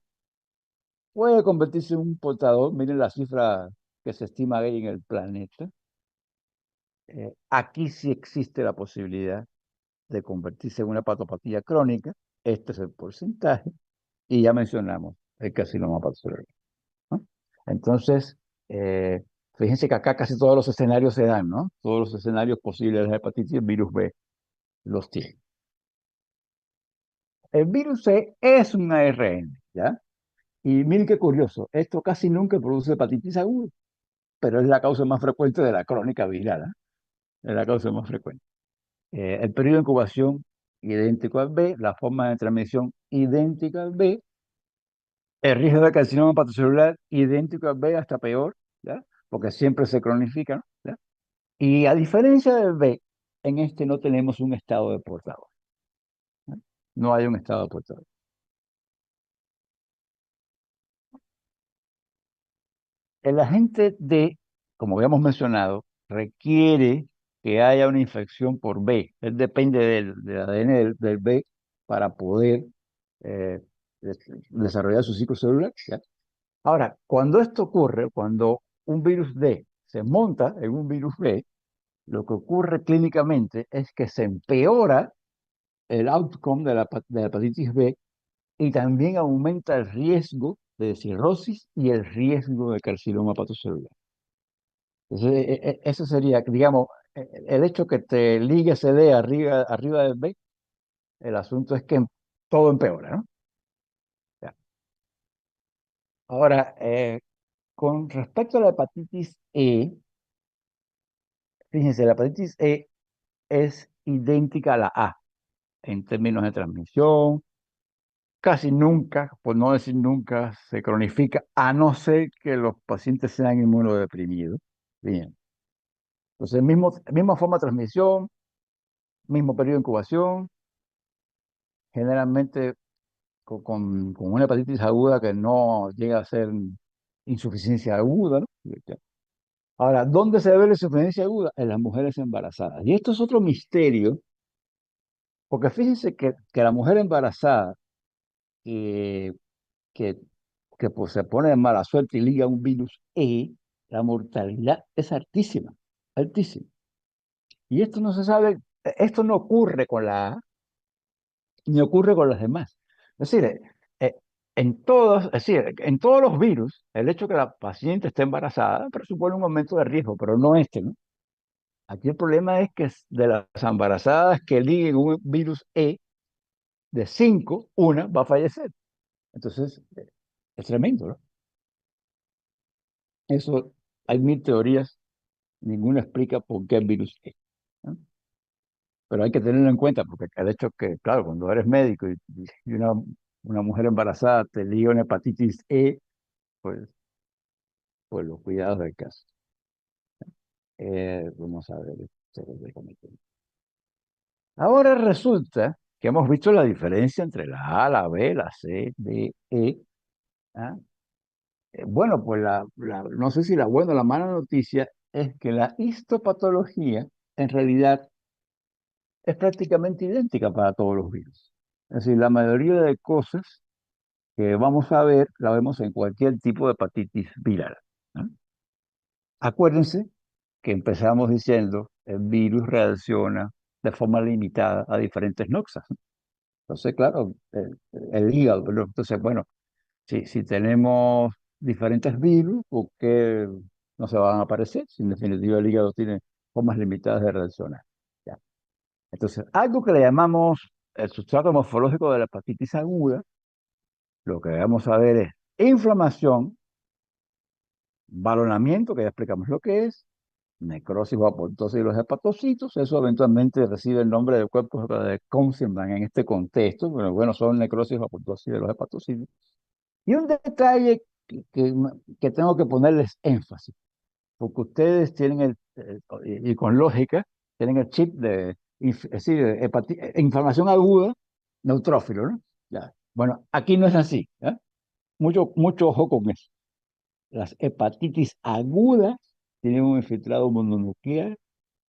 S2: Puede convertirse en un portador, miren la cifra que se estima ahí en el planeta. Aquí sí existe la posibilidad de convertirse en una patopatía crónica, este es el porcentaje, y ya mencionamos el carcinoma hepatocelular, ¿no? Entonces, eh, fíjense que acá casi todos los escenarios se dan, ¿no? Todos los escenarios posibles de la hepatitis, el virus B los tiene. El virus C es un ARN, ¿ya? Y miren qué curioso, esto casi nunca produce hepatitis aguda, pero es la causa más frecuente de la crónica viral, ¿eh? Es la causa más frecuente. El periodo de incubación idéntico al B, la forma de transmisión idéntica al B, el riesgo de carcinoma hepatocelular idéntico al B, hasta peor, ¿ya? Porque siempre se cronifica, ¿no? ¿Ya? Y a diferencia del B, en este no tenemos un estado de portador, ¿no? No hay un estado de portador. El agente D, como habíamos mencionado, requiere que haya una infección por B. Él depende del ADN del B para poder eh, desarrollar su ciclo celular, ¿ya? Ahora, cuando esto ocurre, cuando un virus D se monta en un virus B, lo que ocurre clínicamente es que se empeora el outcome de la hepatitis B y también aumenta el riesgo de cirrosis y el riesgo de carcinoma hepatocelular. Entonces, eso sería, digamos, el hecho que te ligue ese D arriba del B, el asunto es que todo empeora, ¿no? Ya. Ahora, con respecto a la hepatitis E, fíjense, la hepatitis E es idéntica a la A en términos de transmisión, casi nunca, por no decir nunca, se cronifica, a no ser que los pacientes sean inmunodeprimidos. Bien. Entonces, misma forma de transmisión, mismo periodo de incubación, generalmente con una hepatitis aguda que no llega a ser insuficiencia aguda, ¿no? Ahora, ¿dónde se ve la insuficiencia aguda? En las mujeres embarazadas. Y esto es otro misterio, porque fíjense que la mujer embarazada que, que, que pues, se pone de mala suerte y liga un virus E, la mortalidad es altísima, altísima. Y esto no se sabe, esto no ocurre con la A, ni ocurre con las demás. Es decir, es decir, en todos los virus, el hecho de que la paciente esté embarazada presupone un aumento de riesgo, pero no este, ¿no? Aquí el problema es que de las embarazadas que liguen un virus E, de 5, una va a fallecer. Entonces, es tremendo, ¿no? Eso, hay mil teorías, ninguna explica por qué el virus E, ¿no? Pero hay que tenerlo en cuenta, porque el hecho que, claro, cuando eres médico y una mujer embarazada te liga una hepatitis E, pues, pues los cuidados del caso. Vamos a ver, ahora resulta que hemos visto la diferencia entre la A, la B, la C, D, E. ¿Ah? Bueno, pues no sé si la buena o la mala noticia es que la histopatología en realidad es prácticamente idéntica para todos los virus. Es decir, la mayoría de cosas que vamos a ver la vemos en cualquier tipo de hepatitis viral, ¿no? Acuérdense que empezamos diciendo el virus reacciona de forma limitada a diferentes noxas. Entonces, claro, el hígado, ¿no? Entonces, bueno, si tenemos diferentes virus, ¿por qué no se van a aparecer? Si en definitiva el hígado tiene formas limitadas de reaccionar. ¿Ya? Entonces, algo que le llamamos el sustrato morfológico de la hepatitis aguda, lo que vamos a ver es inflamación, balonamiento, que ya explicamos lo que es, necrosis o apoptosis de los hepatocitos. Eso eventualmente recibe el nombre de cuerpos de Konzelman en este contexto, pero bueno, son necrosis o apoptosis de los hepatocitos. Y un detalle que tengo que ponerles énfasis, porque ustedes tienen y con lógica, tienen el chip es decir, inflamación aguda, neutrófilo, ¿no? Ya. Bueno, aquí no es así, ¿eh? Mucho ojo con eso. Las hepatitis agudas tienen un infiltrado mononuclear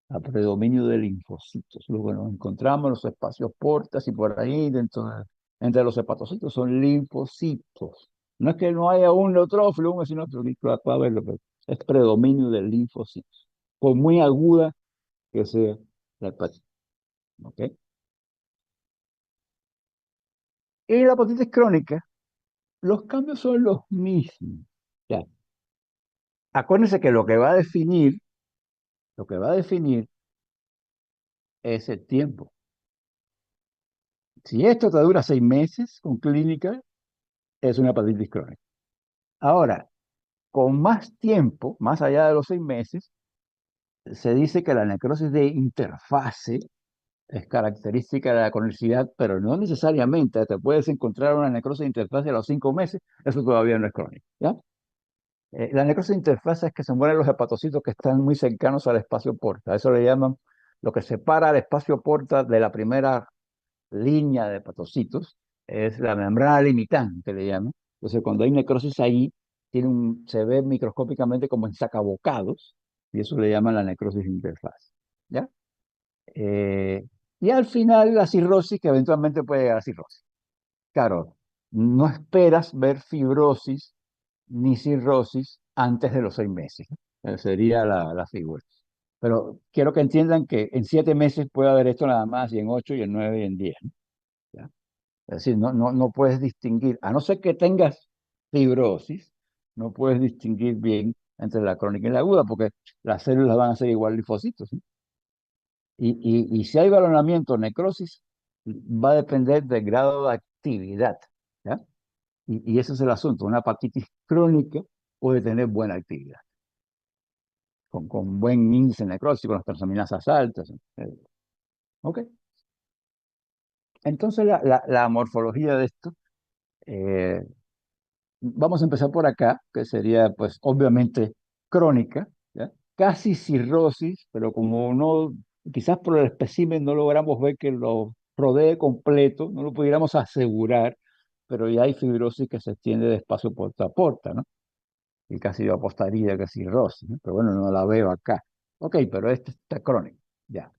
S2: a predominio de linfocitos. Luego nos encontramos los espacios portas y por ahí entre los hepatocitos son linfocitos. No es que no haya un neutrófilo, un eosinófilo, acá a verlo, pero es predominio de linfocitos, por muy aguda que sea la hepatitis. ¿Ok? En la hepatitis crónica, los cambios son los mismos. Ya. Acuérdense que lo que va a definir es el tiempo. Si esto te dura 6 meses con clínica, es una hepatitis crónica. Ahora, con más tiempo, más allá de los 6 meses, se dice que la necrosis de interfase es característica de la cronicidad, pero no necesariamente. Te puedes encontrar una necrosis de interfase a los 5 meses, eso todavía no es crónico. ¿Ya? La necrosis de interfase es que se mueren los hepatocitos que están muy cercanos al espacio porta. Eso le llaman lo que separa el espacio porta de la primera línea de hepatocitos, es la membrana limitante, le llaman. Entonces, cuando hay necrosis ahí, se ve microscópicamente como en sacabocados, y eso le llaman la necrosis de interfaz. ¿Ya? Eh, y al final, la cirrosis, que eventualmente puede llegar a cirrosis. Claro, no esperas ver fibrosis ni cirrosis antes de los 6 meses, ¿no? Sería la figura. Pero quiero que entiendan que en 7 meses puede haber esto nada más, y en 8, y en 9, y en 10. ¿Ya? Es decir, no puedes distinguir, a no ser que tengas fibrosis, no puedes distinguir bien entre la crónica y la aguda, porque las células van a ser igual linfocitos, ¿sí? Y si hay balonamiento, necrosis, va a depender del grado de actividad, ¿ya? Y ese es el asunto. Una hepatitis crónica puede tener buena actividad, con buen índice necrótico, con las transaminasas altas. ¿Ok? Entonces, la morfología de esto, eh, vamos a empezar por acá, que sería, pues, obviamente crónica, ¿ya? Casi cirrosis, pero como no, quizás por el espécimen no logramos ver que lo rodee completo, no lo pudiéramos asegurar, pero ya hay fibrosis que se extiende de espacio porta a porta, ¿no? Y casi yo apostaría que cirrosis, ¿no? Pero bueno, no la veo acá. Ok, pero este está crónico, ya.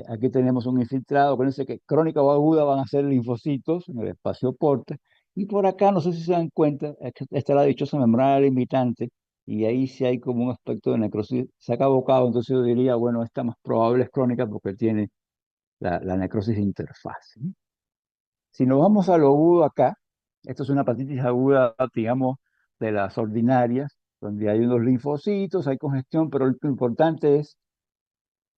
S2: Aquí tenemos un infiltrado, acuérdense que crónica o aguda van a ser linfocitos en el espacio porta, y por acá, no sé si se dan cuenta, está la dichosa membrana limitante, y ahí sí hay como un aspecto de necrosis, saca bocado, entonces yo diría, bueno, esta más probable es crónica porque tiene la necrosis de interfaz, ¿sí? Si nos vamos a lo agudo acá, esto es una hepatitis aguda, digamos, de las ordinarias, donde hay unos linfocitos, hay congestión, pero lo importante es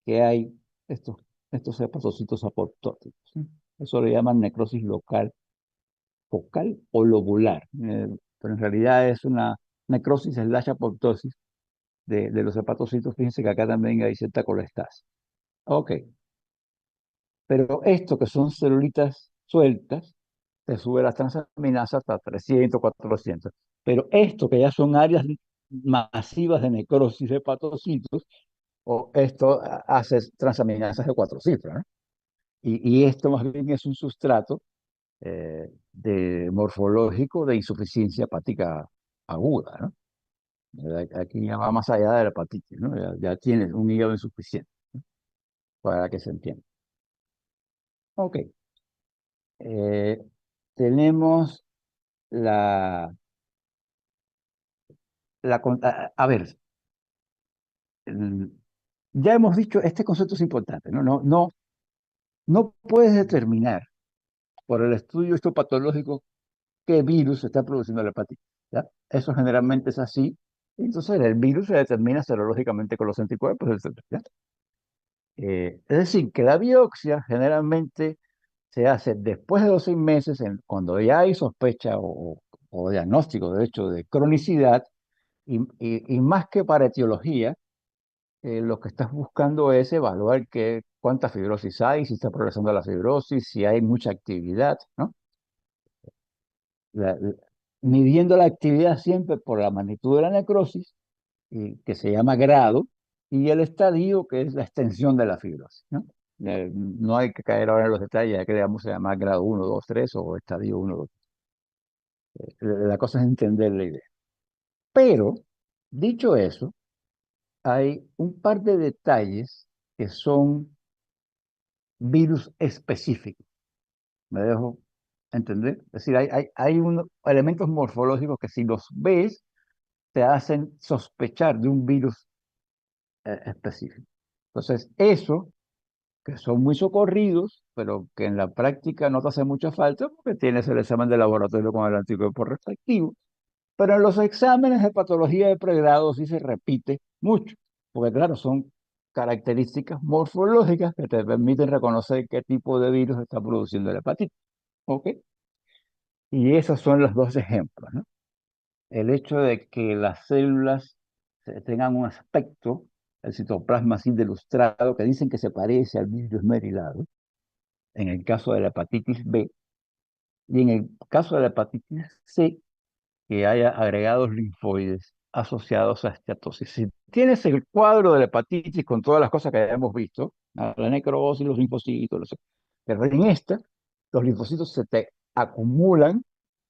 S2: que hay estos, estos hepatocitos apoptóticos, ¿sí? Eso le llaman necrosis local, focal o lobular, pero en realidad es una necrosis slash apoptosis de los hepatocitos. Fíjense que acá también hay cierta colestasis. Ok, pero esto que son celulitas sueltas, te sube las transaminasas hasta 300, 400. Pero esto que ya son áreas masivas de necrosis de hepatocitos, o esto hace transaminasas de 4 cifras, ¿no? Y esto más bien es un sustrato morfológico de insuficiencia hepática aguda, ¿no? Aquí ya va más allá de la hepatitis, ¿no? Ya tienes un hígado insuficiente, ¿no? Para que se entienda. Ok. Eh, tenemos la, a ver, mm, ya hemos dicho, este concepto es importante, ¿no? No puedes determinar por el estudio histopatológico qué virus está produciendo la hepatitis, ¿ya? Eso generalmente es así. Entonces el virus se determina serológicamente con los anticuerpos, etc. ¿Ya? Es decir, que la biopsia generalmente se hace después de los 6 meses, cuando ya hay sospecha o diagnóstico, de hecho, de cronicidad, y más que para etiología, lo que estás buscando es evaluar cuánta fibrosis hay, si está progresando la fibrosis, si hay mucha actividad, ¿no? La- la- Midiendo la actividad siempre por la magnitud de la necrosis, que se llama grado, y el estadio, que es la extensión de la fibrosis, ¿no? No hay que caer ahora en los detalles, ya que digamos se llama grado 1, 2, 3 o estadio 1, 2. La cosa es entender la idea. Pero, dicho eso, hay un par de detalles que son virus específicos. ¿Me dejo entender? Es decir, hay unos elementos morfológicos que si los ves, te hacen sospechar de un virus específico. Entonces, eso, que son muy socorridos, pero que en la práctica no te hace mucha falta porque tienes el examen de laboratorio con el anticuerpo respectivo. Pero en los exámenes de patología de pregrado sí se repite mucho, porque claro, son características morfológicas que te permiten reconocer qué tipo de virus está produciendo la hepatitis. ¿Ok? Y esos son los dos ejemplos, ¿no? El hecho de que las células tengan un aspecto, el citoplasma así de lustrado, que dicen que se parece al virus merilado, en el caso de la hepatitis B, y en el caso de la hepatitis C, que haya agregados linfoides asociados a esteatosis. Si tienes el cuadro de la hepatitis con todas las cosas que hayamos visto, la necrosis, los linfocitos, pero en esta, los linfocitos se te acumulan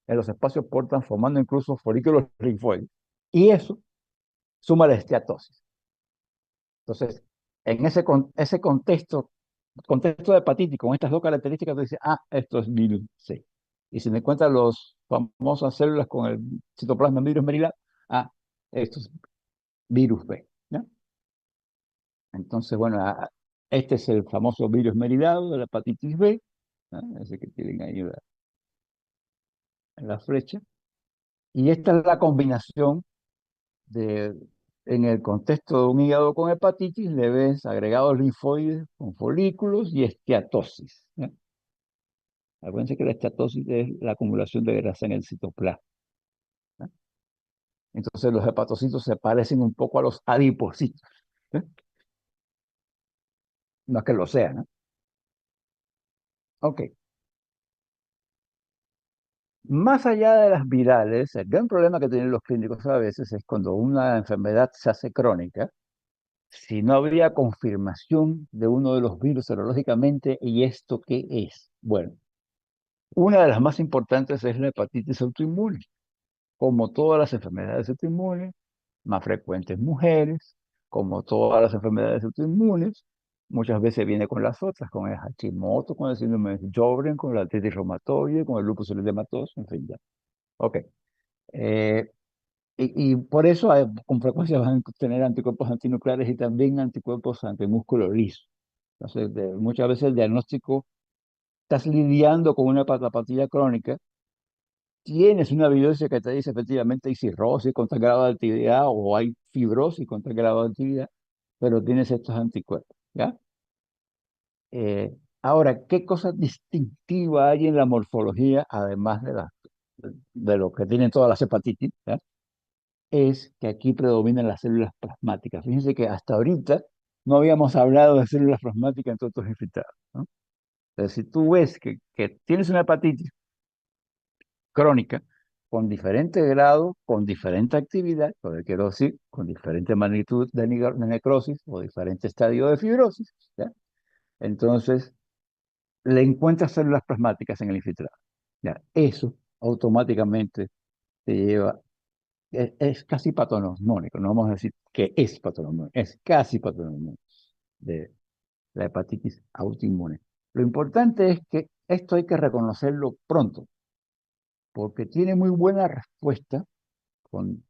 S2: en los espacios portan, formando incluso folículos linfoides. Y eso suma la esteatosis. Entonces, en ese contexto de hepatitis, con estas dos características, tú dices, esto es virus C. Y si me encuentras los famosas células con el citoplasma en virus merilar, esto es virus B, ¿no? Entonces, bueno, este es el famoso virus merilado de la hepatitis B, ¿no? Ese que tienen ahí en la flecha. Y esta es la combinación de, en el contexto de un hígado con hepatitis, le ves agregados linfoides con folículos y esteatosis, ¿eh? Acuérdense que la esteatosis es la acumulación de grasa en el citoplasma, ¿eh? Entonces los hepatocitos se parecen un poco a los adipocitos, ¿eh? No es que lo sean, ¿eh? Ok. Más allá de las virales, el gran problema que tienen los clínicos a veces es cuando una enfermedad se hace crónica, si no habría confirmación de uno de los virus serológicamente, ¿y esto qué es? Bueno, una de las más importantes es la hepatitis autoinmune. Como todas las enfermedades autoinmunes, más frecuentes mujeres, como todas las enfermedades autoinmunes, muchas veces viene con las otras, con el Hashimoto, con el síndrome de Sjögren, con la artritis reumatoide, con el lupus eritematoso, en fin, ya. Ok. Eh, y por eso con frecuencia van a tener anticuerpos antinucleares y también anticuerpos antimúsculo liso. Entonces, muchas veces el diagnóstico, estás lidiando con una patología crónica, tienes una biopsia que te dice efectivamente hay cirrosis con tal grado de actividad o hay fibrosis con tal grado de actividad, pero tienes estos anticuerpos, ¿ya? Ahora, ¿qué cosa distintiva hay en la morfología, además de lo que tienen todas las hepatitis, ¿ya? Es que aquí predominan las células plasmáticas. Fíjense que hasta ahorita no habíamos hablado de células plasmáticas en todos estos infiltrados, ¿no? Entonces, si tú ves que tienes una hepatitis crónica, con diferente grado, con diferente actividad, lo que quiero decir, con diferente magnitud de necrosis o diferente estadio de fibrosis, ¿ya? Entonces, le encuentras células plasmáticas en el infiltrado, ¿ya? Eso automáticamente te lleva, es casi patognomónico, no vamos a decir que es patognomónico, es casi patognomónico de la hepatitis autoinmune. Lo importante es que esto hay que reconocerlo pronto, porque tiene muy buena respuesta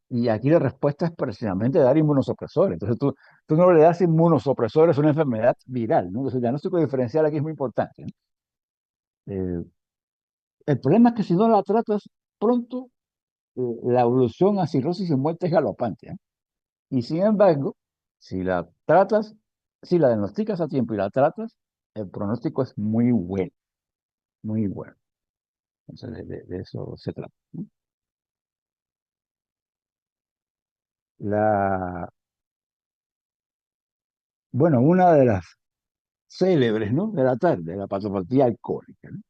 S2: Y aquí la respuesta es precisamente dar inmunosupresores. Entonces tú no le das inmunosupresores a una enfermedad viral, ¿no? Entonces el diagnóstico diferencial aquí es muy importante, ¿no? Eh, el problema es que si no la tratas pronto, la evolución a cirrosis y muerte es galopante, ¿eh? Y sin embargo, si la tratas, si la diagnosticas a tiempo y la tratas, el pronóstico es muy bueno, muy bueno. Entonces de eso se trata, ¿no? La, bueno, una de las célebres, ¿no? De la tarde, la patopatía alcohólica, ¿no?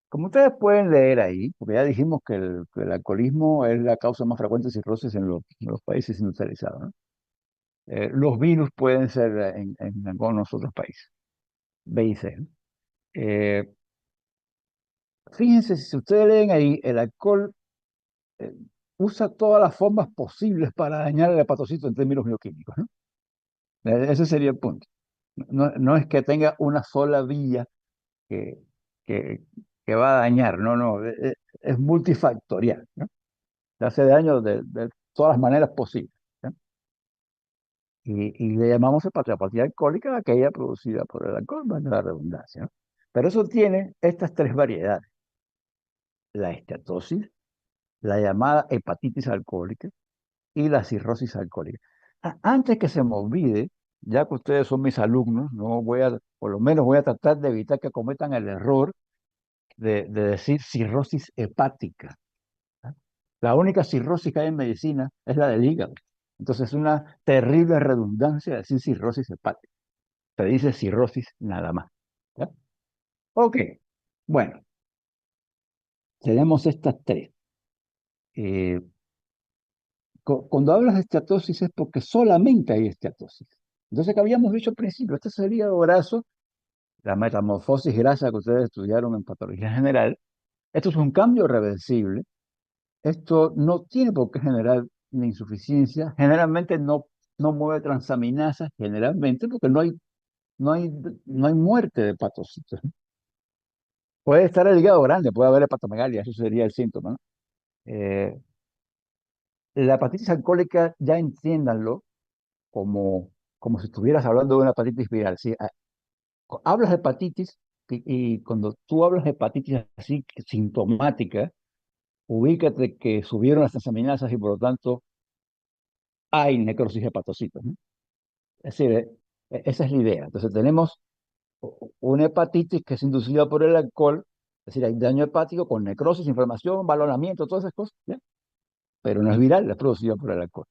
S2: Como ustedes pueden leer ahí, porque ya dijimos que el alcoholismo es la causa más frecuente de cirrosis en los países industrializados, ¿no? Los virus pueden ser en algunos otros países, B y C, ¿no? Eh, Fíjense, si ustedes leen ahí, el alcohol eh, usa todas las formas posibles para dañar el hepatocito en términos bioquímicos, ¿no? Ese sería el punto. No es que tenga una sola vía que, que, que va a dañar, no, no, es multifactorial, ¿no? Se hace daño de todas las maneras posibles, ¿no? Y le llamamos hepatopatía alcohólica a aquella producida por el alcohol, valga la redundancia, ¿no? Pero eso tiene estas tres variedades: la esteatosis, la llamada hepatitis alcohólica y la cirrosis alcohólica. Antes que se me olvide, ya que ustedes son mis alumnos, no voy a, por lo menos voy a tratar de evitar que cometan el error de decir cirrosis hepática, ¿ah? La única cirrosis que hay en medicina es la del hígado. Entonces es una terrible redundancia decir cirrosis hepática. Se dice cirrosis nada más, ¿ya? Ok, bueno, tenemos estas tres. Eh, Cuando hablas de esteatosis es porque solamente hay esteatosis. Entonces, que habíamos dicho al principio, este es el hígado graso, la metamorfosis grasa que ustedes estudiaron en patología general. Esto es un cambio reversible. Esto no tiene por qué generar una insuficiencia. Generalmente no mueve transaminasas, generalmente, porque no hay, no hay muerte de hepatocitos, ¿no? Puede estar el hígado grande, puede haber hepatomegalia, eso sería el síntoma, ¿no? Eh, la hepatitis alcohólica, ya entiéndanlo, como si estuvieras hablando de una hepatitis viral. ¿Sí? Hablas de hepatitis y cuando tú hablas de hepatitis así sintomática, ubícate que subieron las transaminasas y por lo tanto hay necrosis hepatocitos, ¿no? Es decir, esa es la idea. Entonces tenemos una hepatitis que es inducida por el alcohol, es decir, hay daño hepático con necrosis, inflamación, balonamiento, todas esas cosas, ¿ya? Pero no es viral, es producida por el alcohol.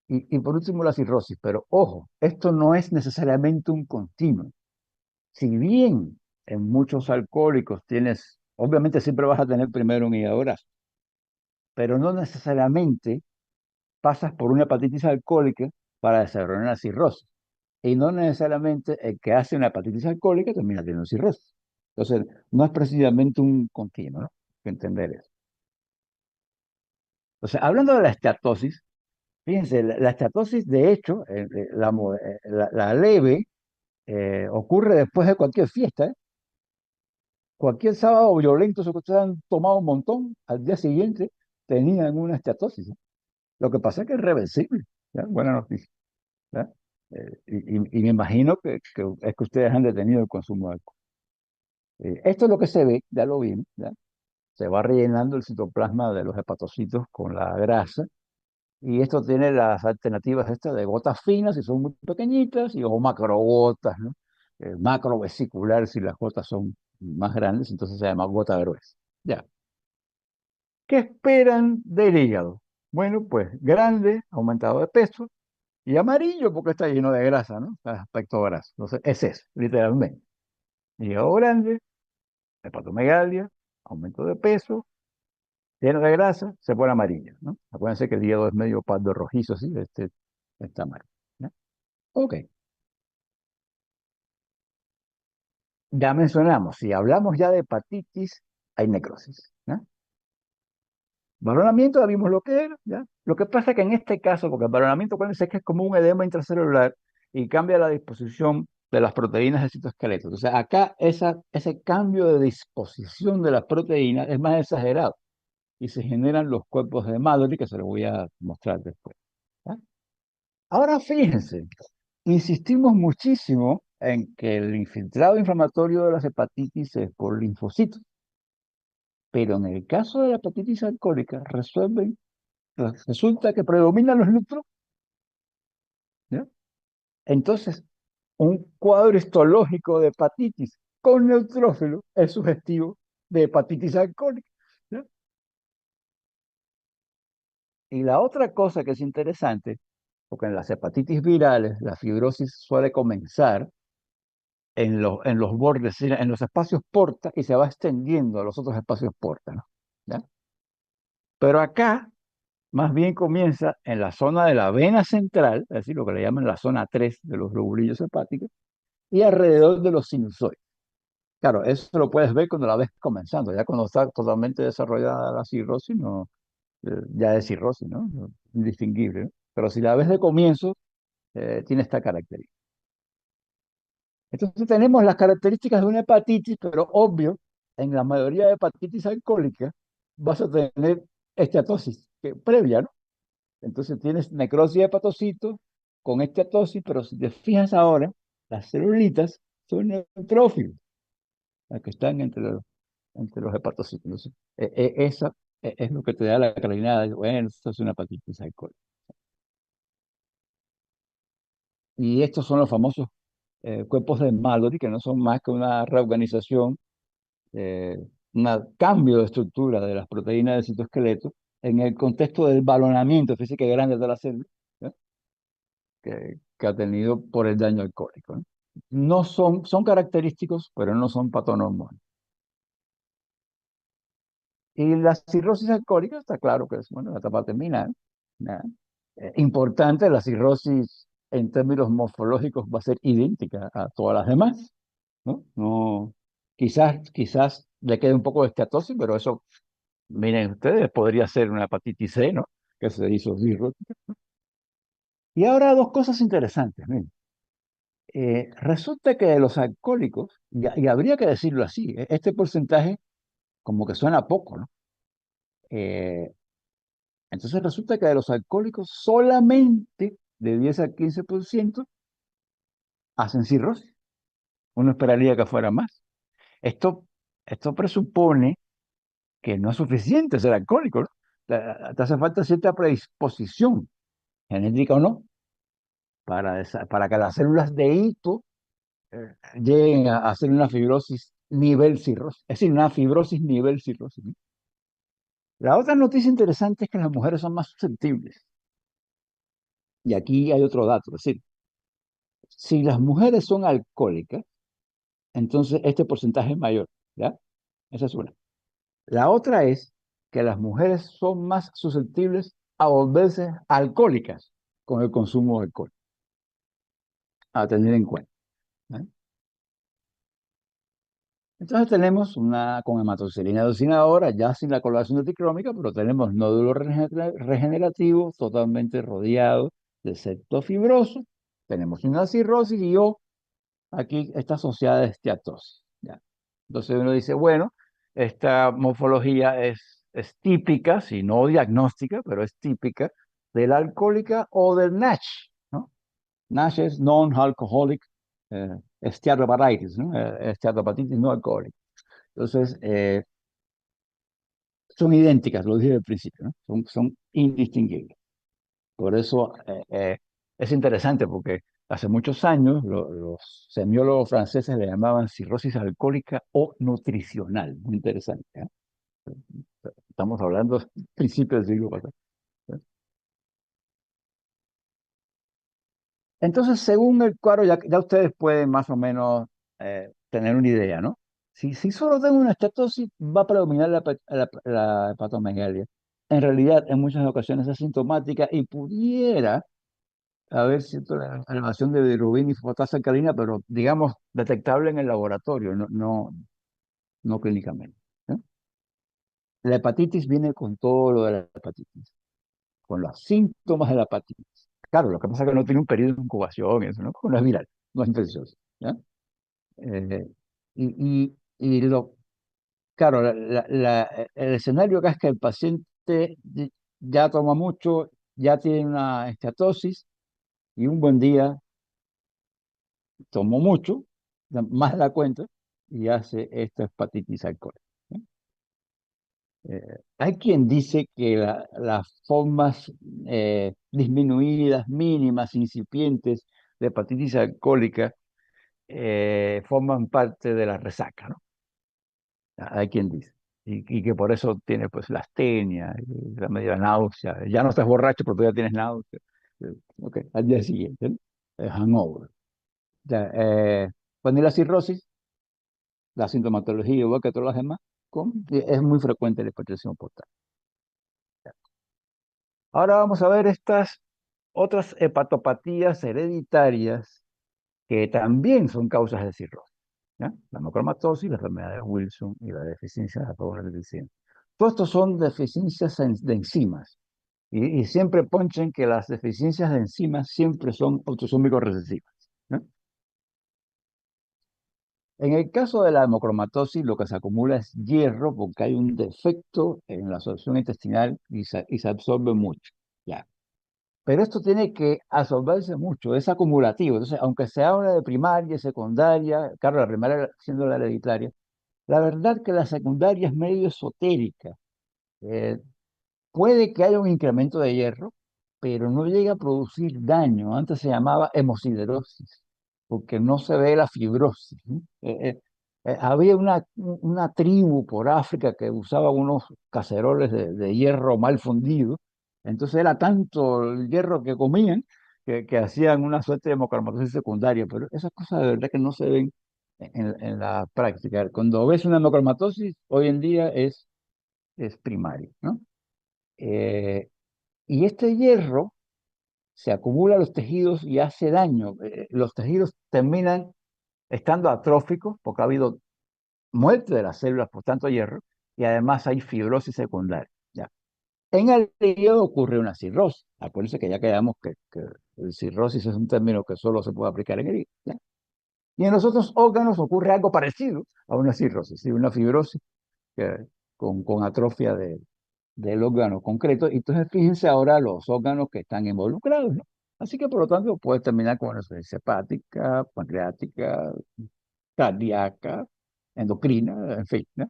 S2: Y por último la cirrosis, pero ojo, esto no es necesariamente un continuo. Si bien en muchos alcohólicos tienes, obviamente siempre vas a tener primero un hígado graso, pero no necesariamente pasas por una hepatitis alcohólica para desarrollar una cirrosis. Y no necesariamente el que hace una hepatitis alcohólica termina teniendo cirrosis. Entonces, no es precisamente un continuo, ¿no? Hay que entender eso. Entonces, hablando de la esteatosis, fíjense, la esteatosis, de hecho, la leve, ocurre después de cualquier fiesta, ¿eh? Cualquier sábado violento, eso que ustedes han tomado un montón, al día siguiente tenían una esteatosis, ¿eh? Lo que pasa es que es reversible, ¿ya? Buena noticia, ¿ya? Y me imagino que es que ustedes han detenido el consumo de alcohol. Esto es lo que se ve, ya lo vimos, ¿ya? Se va rellenando el citoplasma de los hepatocitos con la grasa, y esto tiene las alternativas estas de gotas finas si son muy pequeñitas, o macrogotas, ¿no? Macrovesicular si las gotas son más grandes, entonces se llama gota gruesa. Ya. ¿Qué esperan del hígado? Bueno, pues grande, aumentado de peso, y amarillo porque está lleno de grasa, ¿no? Aspecto graso. Entonces, es eso, literalmente. Hígado grande, hepatomegalia, aumento de peso, lleno de grasa, se pone amarillo, ¿no? Acuérdense que el hígado es medio pardo rojizo, así, está amarillo, ¿no? Ok, ya mencionamos, si hablamos ya de hepatitis, hay necrosis, ¿no? Balonamiento, ya vimos lo que era, ¿ya? Lo que pasa es que en este caso, porque el balonamiento, acuérdense que es como un edema intracelular y cambia la disposición de las proteínas del citoesqueleto. Entonces, acá ese cambio de disposición de las proteínas es más exagerado. y se generan los cuerpos de Mallory, que se los voy a mostrar después. ¿Ya? Ahora fíjense, insistimos muchísimo en que el infiltrado inflamatorio de las hepatitis es por linfocitos, pero en el caso de la hepatitis alcohólica resulta que predominan los neutrófilos. ¿Ya? Entonces, un cuadro histológico de hepatitis con neutrófilo es sugestivo de hepatitis alcohólica. ¿Ya? Y la otra cosa que es interesante, porque en las hepatitis virales la fibrosis suele comenzar en los bordes, es decir, en los espacios porta y se va extendiendo a los otros espacios porta, ¿no? ¿Ya? Pero acá más bien comienza en la zona de la vena central, es decir, lo que le llaman la zona 3 de los globulillos hepáticos, y alrededor de los sinusoides. Claro, eso lo puedes ver cuando la ves comenzando, ya cuando está totalmente desarrollada la cirrosis, no, ya es cirrosis, ¿no? Indistinguible, ¿no? Pero si la ves de comienzo, tiene esta característica. Entonces tenemos las características de una hepatitis, pero obvio, en la mayoría de hepatitis alcohólicas vas a tener esteatosis previa, ¿no? Entonces tienes necrosis de hepatocitos con esteatosis, pero si te fijas ahora, las celulitas son neutrófilos, las que están entre los hepatocitos. Entonces, esa es lo que te da la claridad de, bueno, esto es una hepatitis alcohólica. Y estos son los famosos cuerpos de Mallory, que no son más que una reorganización, eh, un cambio de estructura de las proteínas del citoesqueleto en el contexto del balonamiento físico grande de la célula, ¿ya? Que ha tenido por el daño alcohólico, ¿no? No son característicos, pero no son patonomónicos. Y la cirrosis alcohólica está claro que es, bueno, la etapa terminal, ¿ya? Importante, la cirrosis en términos morfológicos va a ser idéntica a todas las demás, ¿no? No, quizás le quede un poco de esteatosis, pero eso, miren ustedes, podría ser una hepatitis C, ¿no? Que se hizo cirrótica. Y ahora dos cosas interesantes, miren. Resulta que de los alcohólicos, y habría que decirlo así, este porcentaje como que suena poco, ¿no? Eh, entonces resulta que de los alcohólicos solamente de 10 al 15% hacen cirrosis. Uno esperaría que fuera más. Esto, esto presupone que no es suficiente ser alcohólico, ¿no? Te hace falta cierta predisposición, genética o no, para que las células de hito lleguen a hacer una fibrosis nivel cirrosis, es decir, una fibrosis nivel cirrosis, ¿no? La otra noticia interesante es que las mujeres son más susceptibles. Y aquí hay otro dato, es decir, si las mujeres son alcohólicas, entonces este porcentaje es mayor, ¿ya? Esa es una. La otra es que las mujeres son más susceptibles a volverse alcohólicas con el consumo de alcohol, a tener en cuenta, ¿eh? Entonces tenemos una con hematoxilina ahora, ya sin la coloración anticrómica, pero tenemos nódulos regenerativos totalmente rodeados de septo fibroso. Tenemos una cirrosis y aquí está asociada a esteatosis, ¿ya? Entonces uno dice, bueno, esta morfología es típica, si no diagnóstica, pero es típica de la alcohólica o del NASH, ¿no? NASH es non-alcoholic steatohepatitis, ¿no? Steatohepatitis no alcohólica. Entonces, son idénticas, lo dije al principio, ¿no? Son indistinguibles. Por eso es interesante, porque hace muchos años los semiólogos franceses le llamaban cirrosis alcohólica o nutricional. Muy interesante, ¿eh? Estamos hablando del principio del siglo pasado, ¿eh? Entonces, según el cuadro, ya ustedes pueden más o menos tener una idea, ¿no? Si solo tengo una estatosis, va a predominar la hepatomegalia. En realidad, en muchas ocasiones es asintomática y pudiera haber cierta elevación de bilirrubina y fosfatasa alcalina, pero digamos detectable en el laboratorio, no clínicamente, ¿eh? La hepatitis viene con todo lo de la hepatitis, con los síntomas de la hepatitis. Claro, lo que pasa es que no tiene un periodo de incubación, eso, ¿no? Porque no es viral, no es infeccioso, ¿ya? Eh, y lo claro, el escenario acá es que el paciente ya toma mucho, ya tiene una esteatosis y un buen día tomó mucho, más de la cuenta, y hace esta hepatitis alcohólica. ¿No? Hay quien dice que las formas disminuidas, mínimas, incipientes de hepatitis alcohólica forman parte de la resaca, ¿no? Hay quien dice. Y que por eso tiene pues la astenia, y la media náusea. Ya no estás borracho, pero todavía tienes náusea. Ok, al día siguiente, ¿no? Hangover. Ya, cuando hay la cirrosis, la sintomatología, igual que todas las demás, es muy frecuente la hipertensión portal. Ahora vamos a ver estas otras hepatopatías hereditarias que también son causas de cirrosis. ¿Ya? La hemocromatosis, la enfermedad de Wilson y la deficiencia de la glicina. Todos estos son deficiencias de enzimas. Y siempre ponchen que las deficiencias de enzimas siempre son autosómicos recesivas. ¿No? En el caso de la hemocromatosis, lo que se acumula es hierro porque hay un defecto en la absorción intestinal y se absorbe mucho. ¿Ya? Pero esto tiene que absorberse mucho, es acumulativo. Entonces, aunque se habla de primaria y secundaria, claro, la primaria siendo la hereditaria, la verdad que la secundaria es medio esotérica. Eh, Puede que haya un incremento de hierro, pero no llega a producir daño. Antes se llamaba hemosiderosis, porque no se ve la fibrosis, ¿no? Había una tribu por África que usaba unos caceroles de hierro mal fundido. Entonces era tanto el hierro que comían que hacían una suerte de hemocromatosis secundaria, pero esas cosas de verdad que no se ven en la práctica. Cuando ves una hemocromatosis, hoy en día es primario, ¿no? Eh, y este hierro se acumula en los tejidos y hace daño. Los tejidos terminan estando atróficos porque ha habido muerte de las células por tanto hierro y además hay fibrosis secundaria. ¿Ya? En el hígado ocurre una cirrosis. Acuérdense que ya quedamos que el cirrosis es un término que solo se puede aplicar en el hígado. ¿Ya? Y en los otros órganos ocurre algo parecido a una cirrosis, ¿sí? Una fibrosis con atrofia del órgano concreto. Y entonces fíjense ahora los órganos que están involucrados, ¿no? Así que por lo tanto puede terminar con una insuficiencia hepática, pancreática, cardíaca, endocrina, en fin, ¿no?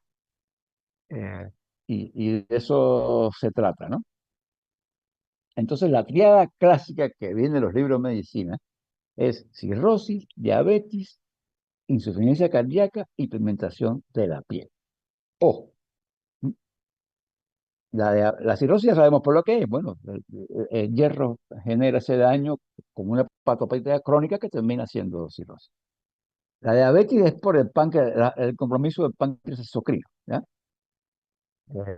S2: Y de eso se trata, ¿no? Entonces la triada clásica que viene en los libros de medicina es cirrosis, diabetes, insuficiencia cardíaca y pigmentación de la piel. Ojo, la cirrosis ya sabemos por lo que es. Bueno, el hierro genera ese daño como una patopatía crónica que termina siendo cirrosis. La diabetes es por el páncreas, el compromiso del páncreas exocrino, ¿ya?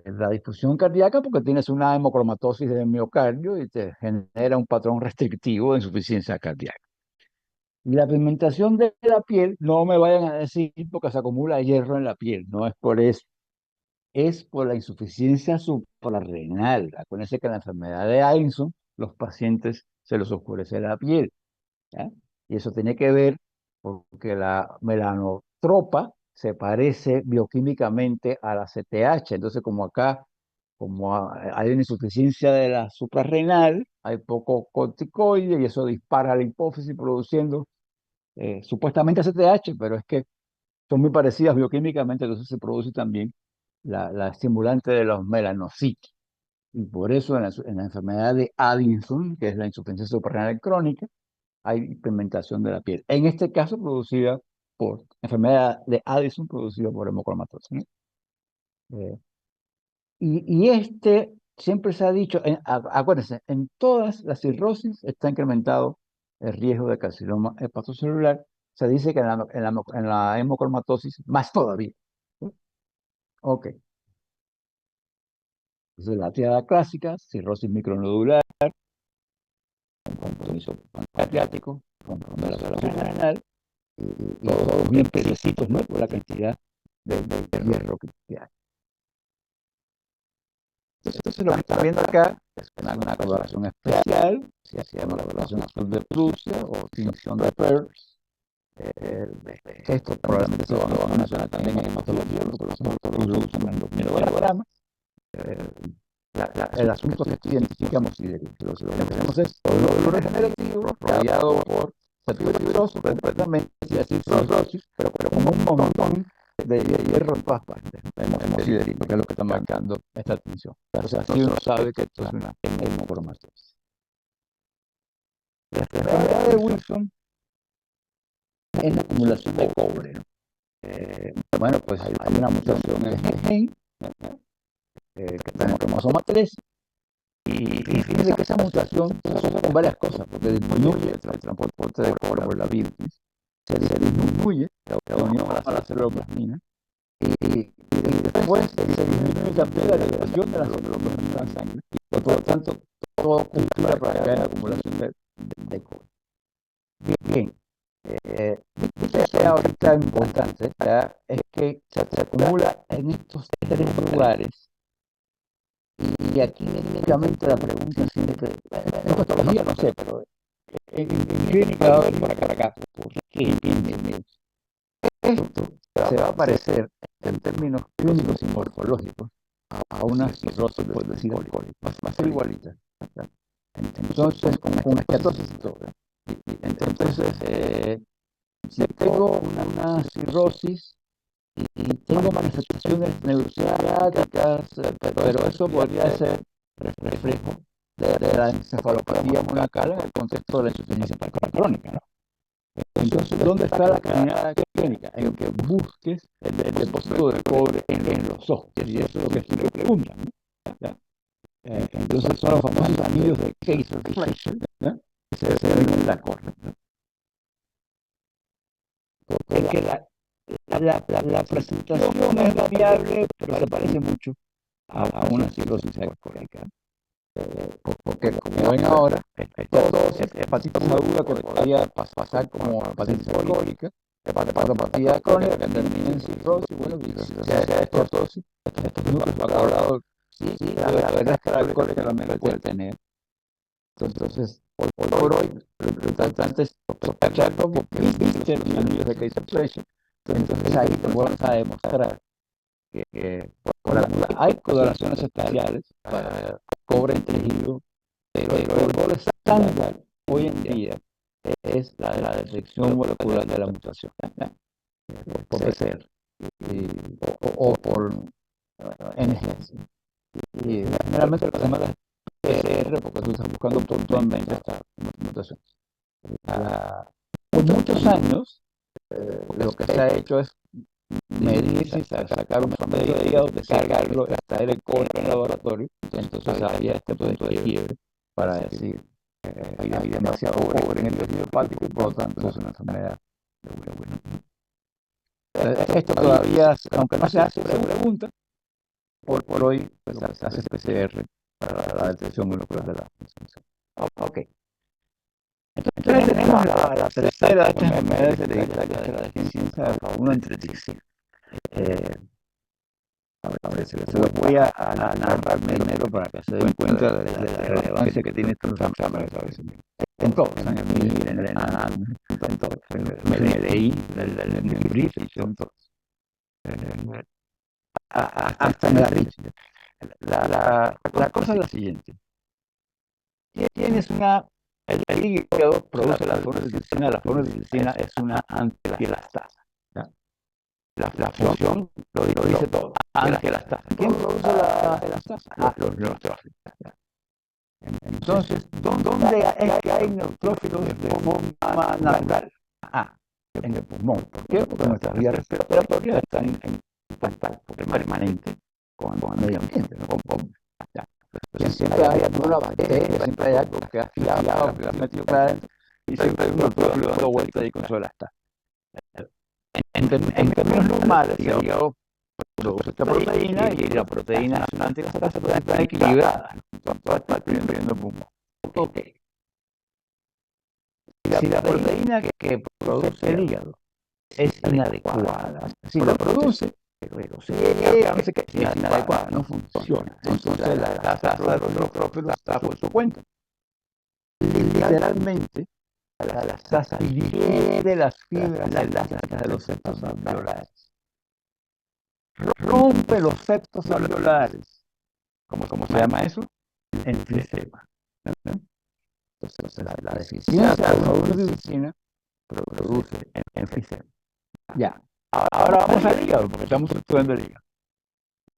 S2: La disfunción cardíaca porque tienes una hemocromatosis del miocardio y te genera un patrón restrictivo de insuficiencia cardíaca. Y la pigmentación de la piel, no me vayan a decir porque se acumula hierro en la piel, no es por eso, es por la insuficiencia suprarrenal. Acuérdense que en la enfermedad de Addison, los pacientes se les oscurece la piel, ¿ya? Y eso tiene que ver porque la melanotropa se parece bioquímicamente a la CTH. Entonces, como acá, hay una insuficiencia de la suprarrenal, hay poco corticoide y eso dispara la hipófisis produciendo supuestamente CTH, pero es que son muy parecidas bioquímicamente, entonces se produce también la estimulante de los melanocitos. Y por eso en la enfermedad de Addison, que es la insuficiencia suprarrenal crónica, hay pigmentación de la piel. En este caso, producida por enfermedad de Addison, producida por hemocromatosis, ¿no? Y siempre se ha dicho, acuérdense, en todas las cirrosis está incrementado el riesgo de carcinoma hepatocelular. Se dice que en la hemocromatosis más todavía. ¿Sí? Ok. Entonces, la triada clásica, cirrosis micronodular, compromiso pancreático, compromiso renal, y todos bien precisitos, ¿no? Por la cantidad de hierro que hay. Entonces, lo que está viendo acá es una coloración especial, si hacíamos la coloración azul de Prusia o tinción de Pearls, Esto probablemente se van a mencionar también en hematología, porque los hematólogos lo usan en los mineralogramas. El asunto es que identificamos hidroxido. Lo que tenemos es lo regenerativo rodeado por fibroso completamente, y así fibrosis, pero como un montón de hierro en todas partes. Vemos hidroxido, que es lo que está marcando esta tensión. O sea, así uno sabe que esto es una hemocromatosis. La enfermedad de Wilson es la acumulación de cobre, ¿no? Bueno, pues hay una mutación en el gen, que tenemos cromosoma 3, y fíjense que esa mutación se asocia con varias cosas, porque disminuye el transporte de cobre por la vida, se disminuye la unión a la célula plasmina, y después se disminuye también la liberación de las células plasminas en la sangre, y por lo tanto todo conspira para que haya acumulación de cobre. Bien. Dice ahorita importante, ¿ya? Es que se acumula en estos tres lugares, y aquí técnicamente la pregunta siempre, en patología no sé, pero en clínica va a venir para acá, ¿por qué? Bien. Esto se va a parecer en términos clínicos y morfológicos a una cirrosis, por decir alcohólica, va a ser igualita. Entonces, con esteatosis y todo. Entonces, si tengo una cirrosis y tengo manifestaciones neuropsiquiátricas, pero eso podría ser reflejo de la encefalopatía monacal en el contexto de la insuficiencia hepática crónica, ¿no? Entonces, ¿dónde está la caminada clínica? En que busques el depósito de cobre en los ojos, y eso es lo que estoy preguntando, ¿ya? Entonces, son los famosos anillos de Kaiser, ¿ya? Se ven en la correcta. Es que la presentación es variable, pero se parece mucho a una cirrosis alcohólica. Porque como ven ahora, todo es hepatitis aguda que podría pasar como hepatitis alcohólica, hepatopatía crónica que termina en cirrosis, bueno, si hace esteatosis, estos núcleos vacuolados, sí, la verdad es que la alcohólica también lo puede tener. Entonces, hoy por hoy, lo importante es sospechar como que existe los anillos de Kaiser-Fleischer. Entonces ahí te vamos a demostrar que hay coloraciones especiales para cobre en tejido, pero el rol estándar hoy en día es la detección molecular de la mutación, por PCR o por NGS. Y generalmente lo que se llama la PCR, porque tú estás buscando puntualmente esta mutación. Por muchos años, lo que se ha hecho es medir, sacar un promedio de hígado, descargarlo, extraer el cobre en el laboratorio. Entonces había este punto de quiebre para decir hay demasiado cobre en el tejido hepático y por lo tanto es una enfermedad de Wilson. Esto todavía, aunque no se hace pregunta, por hoy se hace PCR para la detección molecular de la función. Ok. Entonces tenemos la tercera de estas enfermedades hereditarias, que es la deficiencia de FAB1 antitrypsin. A ver, se los voy a narrar primero para que se den cuenta de la relevancia que tiene estos exámenes a veces. En todos, en el MIR, en el ENAN, en todos, en el LI, el MIBRIF, en todos. Hasta en la RICH. La cosa es la siguiente. Tienes el hígado produce la fluoresceina es una antielastasa. La función lo dice todo, antielastasa. ¿Quién produce la elastasa? Los neutrófilos. Entonces, ¿dónde es que hay neutrófilos de forma natural? En el pulmón. ¿Por qué? Porque nuestras vías respiratorias están en contacto permanente con el medio ambiente, ¿no? Siempre hay alguna bacteria, siempre hay algo que ha fiado, que ha metido para adentro, y siempre hay un neutrófilo dando vueltas ahí con su elastasa. En términos normales, el hígado produce esta proteína y la proteína es una antielastasa, pero está equilibrada en cuanto a estar viendo el pulmón. Ok. Si la proteína que produce el hígado es inadecuada, si la produce, pero si es inadecuada, no funciona. Entonces la tasa de los neutrófilos está por su cuenta. Literalmente, la diastasa diviere las fibras elásticas de los septos alveolares. Rompe los septos alveolares. ¿Cómo se llama eso? Enfisema. Entonces, la deficiencia de alfa-1 produce enfisema. Ya. Ahora vamos al hígado, porque estamos estudiando el hígado.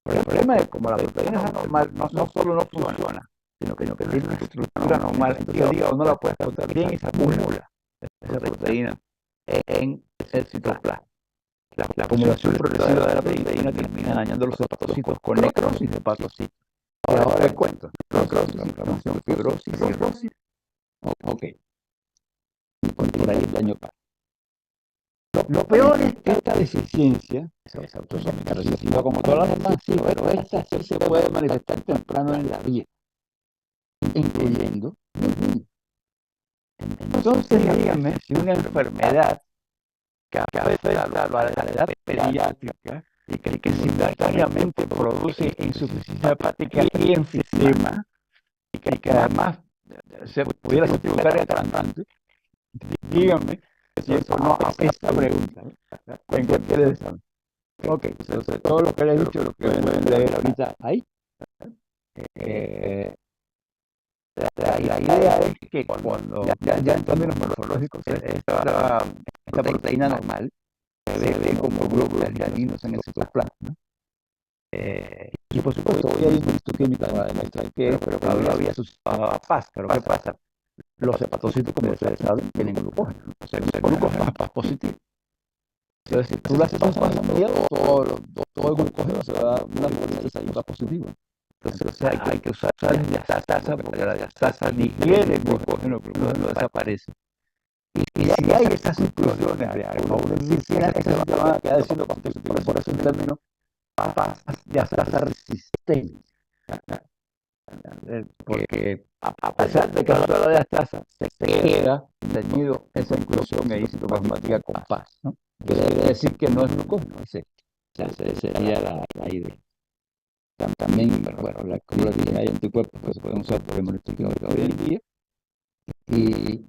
S2: Pero el problema es que como la proteína es anormal, no solo no funciona, sino que tiene una estructura normal. Entonces el hígado no la puede explotar bien y se acumula esa proteína en el citoplasma. La acumulación progresiva de la proteína termina dañando los hepatocitos con necrosis de hepatocitos. Ahora les cuento. Necrosis, inflamación, fibrosis, cirrosis. Ok. Y por ahí el daño pasa. Lo peor es que esta deficiencia es autosómica recesiva como todas las demás, sí, pero esta sí se puede manifestar temprano en la vida, incluyendo los niños. Entonces, dígame si una enfermedad que afecta a la edad pediátrica y que simultáneamente produce insuficiencia hepática y enfisema, y que además se pudiera simplificar el trasplante, dígame si eso no hace esta pregunta en cualquier examen. Ok, entonces todo lo que les he dicho lo pueden leer ahorita ahí. La idea es que cuando ya en términos morfológicos esta proteína normal se ve como glóbulos llaninos en el citoplasma. Y por supuesto, hoy hay una histoquímica para demostrar que pero todavía suscitaba paz. Pero ¿qué pasa? Los hepatocitos, como ustedes saben, tienen glucógeno. O sea, el glucógeno es paz positivo. Entonces, si tú le haces un paz enviado, todo el glucógeno se va a dar una fuerza y va positivo. Entonces hay que usar la diastasa porque la diastasa digiere el glucógeno desaparece. Y si hay esas inclusiones de alfa-1 que se van a quedar diciendo por eso el término diastasa resistente. Porque a pesar de que toda la diastasa se queda teñido esa inclusión ahí citoplasmática con paz, ¿no? Quiere decir que no es glucógeno, esa sería la idea. También, bueno, la que hay anticuerpos que se pueden usar por el monitoreo de hoy en día. Y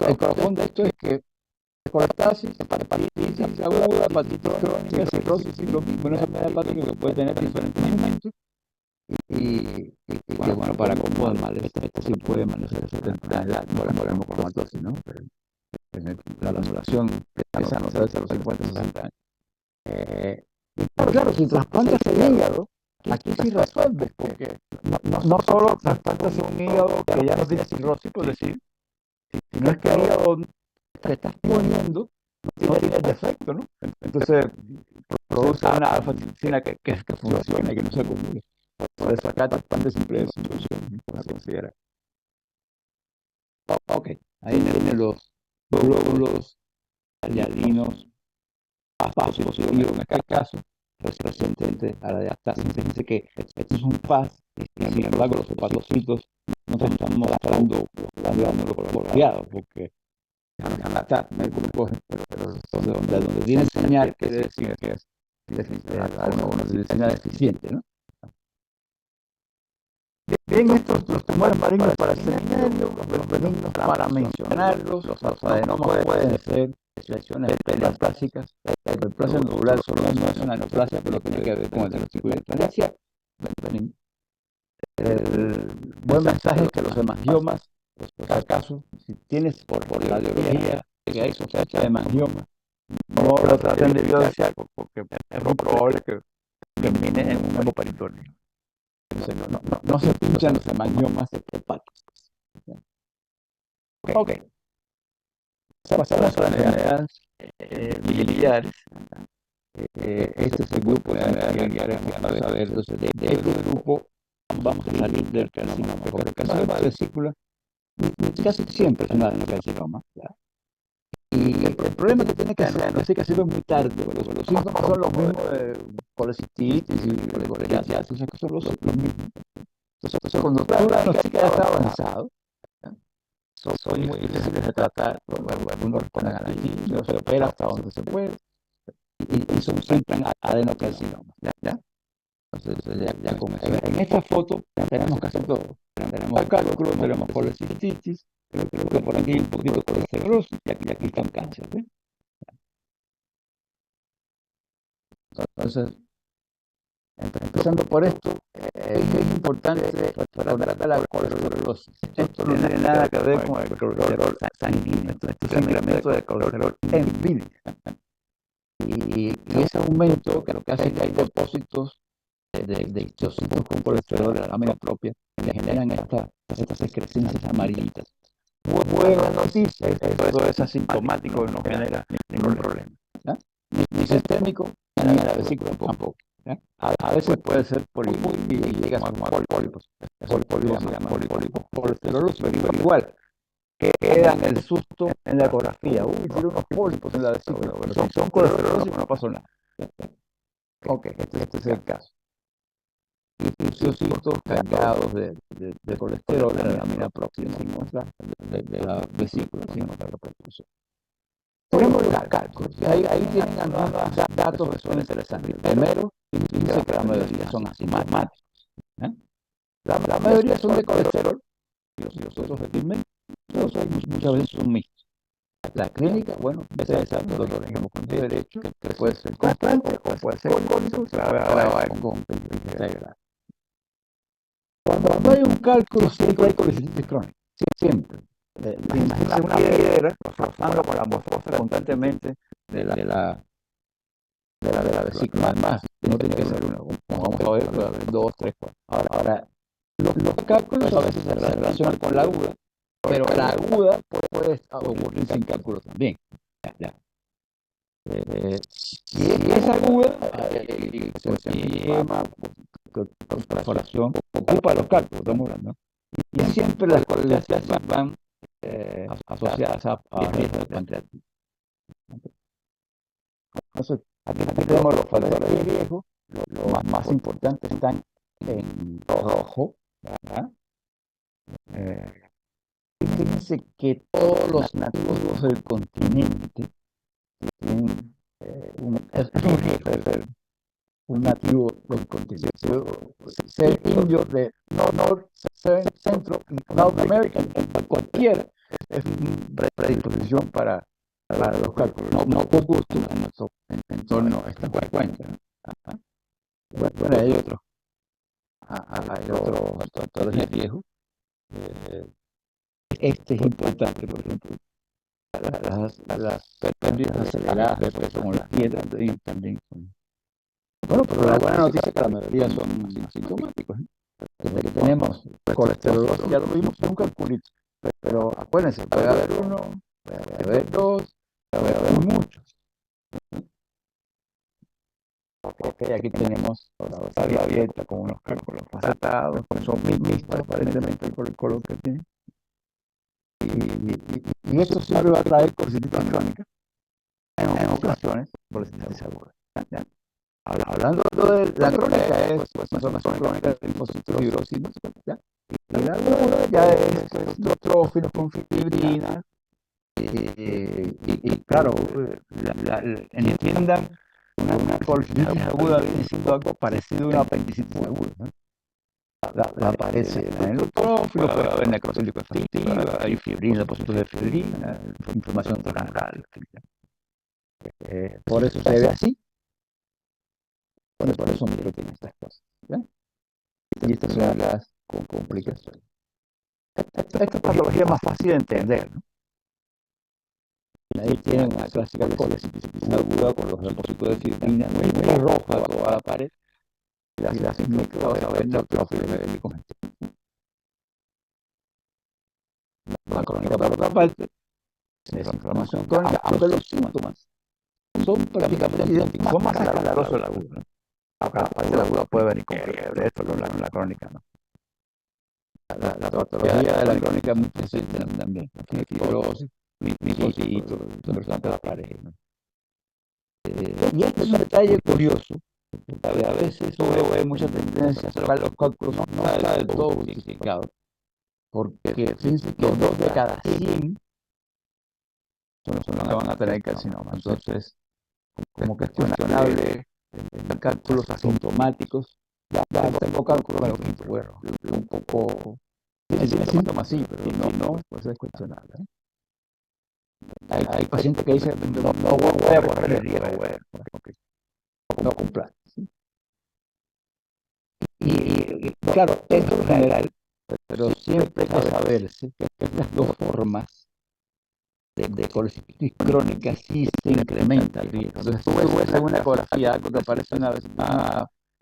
S2: el colofón de esto es que colestasis, hepatitis aguda, hepatitis crónica, cirrosis y lo mismo, una enfermedad hepática que puede tener diferentes momentos. Y bueno, para cómo mal, esto sí puede manifestarse a temprana edad, no la moremos por comatosis, ¿no? Pero la anulación empieza a notarse a los 50, 60 años. Pero claro, si trasplantas el hígado, aquí sí resuelves, porque no solo trasplantas un hígado que ya no tiene cirrosis, por decir, sino es que el hígado te estás poniendo no tiene defecto, ¿no? Entonces produce una alfa-citina que funciona y que no se acumule. Por eso acá trasplante siempre es solución para considerar. Ok, ahí vienen los glóbulos gliadinos positivos en este caso, resistente a la diastasa. Fíjense que esto es un PAS, y sin embargo los hepatocitos no se están mostrando los coloreados, porque van a estar en el glucógeno, pero donde tiene señal, quiere decir que es una deficiente, ¿no? Bien, estos los tumores malignos para señalarlos, los benignos para mencionarlos, los adenomas pueden ser lesiones periplásicas. La hiperplasia nodular solo no es una neoplasia, pero tiene que ver con el diagnóstico de hiperplasia. El buen mensaje es que los hemangiomas, por acaso, si tienes por radiología que hay sospecha de hemangioma, no lo traten de biopsia porque es muy probable que termine en un hemoperitoneo. Entonces, no se pinchan los hemangiomas hepáticos. Ok. Pasamos a las enfermedades biliares. Este es el grupo de enfermedades biliares. Vamos a ver, entonces, de este grupo vamos a salir del carcinoma, porque el carcinoma de vesícula casi siempre es un adenocarcinoma. Y el problema que tiene que hacer es que ha sido muy tarde, porque los síntomas son los mismos de colecistitis y colegiasis, que son los mismos. Entonces, cuando tú diagnosticas ya está avanzado, son muy difíciles de tratar, algunos responden a la quimio, se opera hasta donde se puede, y son siempre adenocarcinomas, ¿ya? Entonces, ya con eso. En esta foto tenemos casi todo. Tenemos cálculo, tenemos colecistitis, creo que por aquí hay un poquito de colesterol y aquí está el cáncer, ¿ves? Entonces, empezando por esto, es importante recordar la colesterolosis. Esto no tiene nada que ver con el colesterol sanguíneo, esto es un incremento de colesterol en vida. Y ese aumento que lo que hace es que hay depósitos de histocitos con colesterol de la lámina propia que generan estas excrescencias amarillitas. Buena noticia, esto es asintomático y no genera ningún problema. ¿Ya? Ni sistémico, ni en la vesícula tampoco. ¿Ya? A veces puede ser pólipo y llega a formar pólipos. Esos pólipos se llaman pólipos colesterolosos, pero igual quedan el susto en la ecografía. Uy, tiene unos pólipos en la vesícula. Bueno, si son colesterolosos, no pasó nada. Ok, este es el caso. Y histocitos cargados de colesterol en la lámina próxima de la vesícula, sin otra repercusión. Ponemos los cálculos. Ahí tienen algunos datos que son interesantes. Primero, dice que la mayoría son asintomáticos. ¿Eh? La mayoría son de colesterol y los otros de pigmento. Muchas veces son mixtos. La clínica, bueno, ustedes saben, doctor, tenemos con derecho, que puede ser constante o puede ser con integral. Cuando hay un cálculo, siempre hay colecitis crónica. Siempre. Imagínate una piedra rozando con la atmósfera constantemente de la vesícula. Más, no tiene que ser una. Como vamos a ver, puede haber 2, 3, 4. Ahora, los cálculos a veces se relacionan con la aguda, pero la aguda puede ocurrir sin cálculo también. Ya. Y esa aguda, se llama perforación, ocupa los cálculos, estamos hablando. Y siempre las colesterol van asociadas a riesgo de pancreatitis. Entonces, aquí tenemos los factores de riesgo, los más importantes están en rojo, ¿verdad? Fíjense que todos los nativos del continente tienen es un riesgo un nativo del continente. Ser indio de Centro y Norteamérica, cualquiera, es una predisposición para los cálculos. No por gusto, en nuestro entorno está frecuente. Bueno, hay otros factores de riesgo. Este es importante, por ejemplo, las pérdidas aceleradas de peso con las dietas también son. Bueno, pero la buena noticia es que la mayoría son asintomáticos. Desde que tenemos colesterol, ya lo vimos, es un calculito. Pero acuérdense, puede haber uno, puede haber dos, puede haber muchos. Ok, aquí tenemos la tabla abierta con unos cálculos facetados, que son mixtos aparentemente con el color que tiene. Y esto siempre va a traer colecitis crónica en ocasiones, colecitis aguda. Hablando de la crónica, es inflamación crónica de linfocitos fibrosis, ¿ya? Y la aguda ya es neutrófilos con fibrina. Y claro, entiendan, una colecitis aguda viene siendo algo parecido a una apendicitis aguda, ¿no? Aparece en el neutrófilo, puede haber necrosis efectiva, hay fibrina, depósitos de fibrina, inflamación transmural. Por eso se ve así. Por eso mire que tiene estas cosas. ¿Ya? Y estas son las complicaciones. Esta patología es más fácil de entender, ¿no? Y ahí tienen una clásica colecitis aguda con los depósitos de fibrina muy rojo a toda la pared. Y las micros a ver neutrófilos médicamente. La crónica, por otra parte, es inflamación crónica, aunque los síntomas son prácticamente idénticos, son más escandalosos en la aguda, ¿no? Aparte la aguda puede venir con fiebre, esto no la crónica, ¿no? La patología de la crónica es muy presente también, fibrosis, linfocitos, personas de la pared, ¿no? Y este es un detalle curioso, porque a veces uno ve muchas tendencias a sacar los cálculos, no está del todo justificado, porque fíjense que 2 de cada 100 son los que van a tener carcinoma. Entonces, como que es cuestionable cálculos asintomáticos. Ya tengo cálculos, bueno, un poco El síntoma sí, pero si no, pues es cuestionable. Hay pacientes que dicen, no voy a correr el día, no cumpla. ¿Sí? Y claro, esto en general, pero siempre hay que saberse que estas dos formas de colecistitis crónica sí se incrementa el riesgo. Entonces tú ves en una ecografía algo que parece una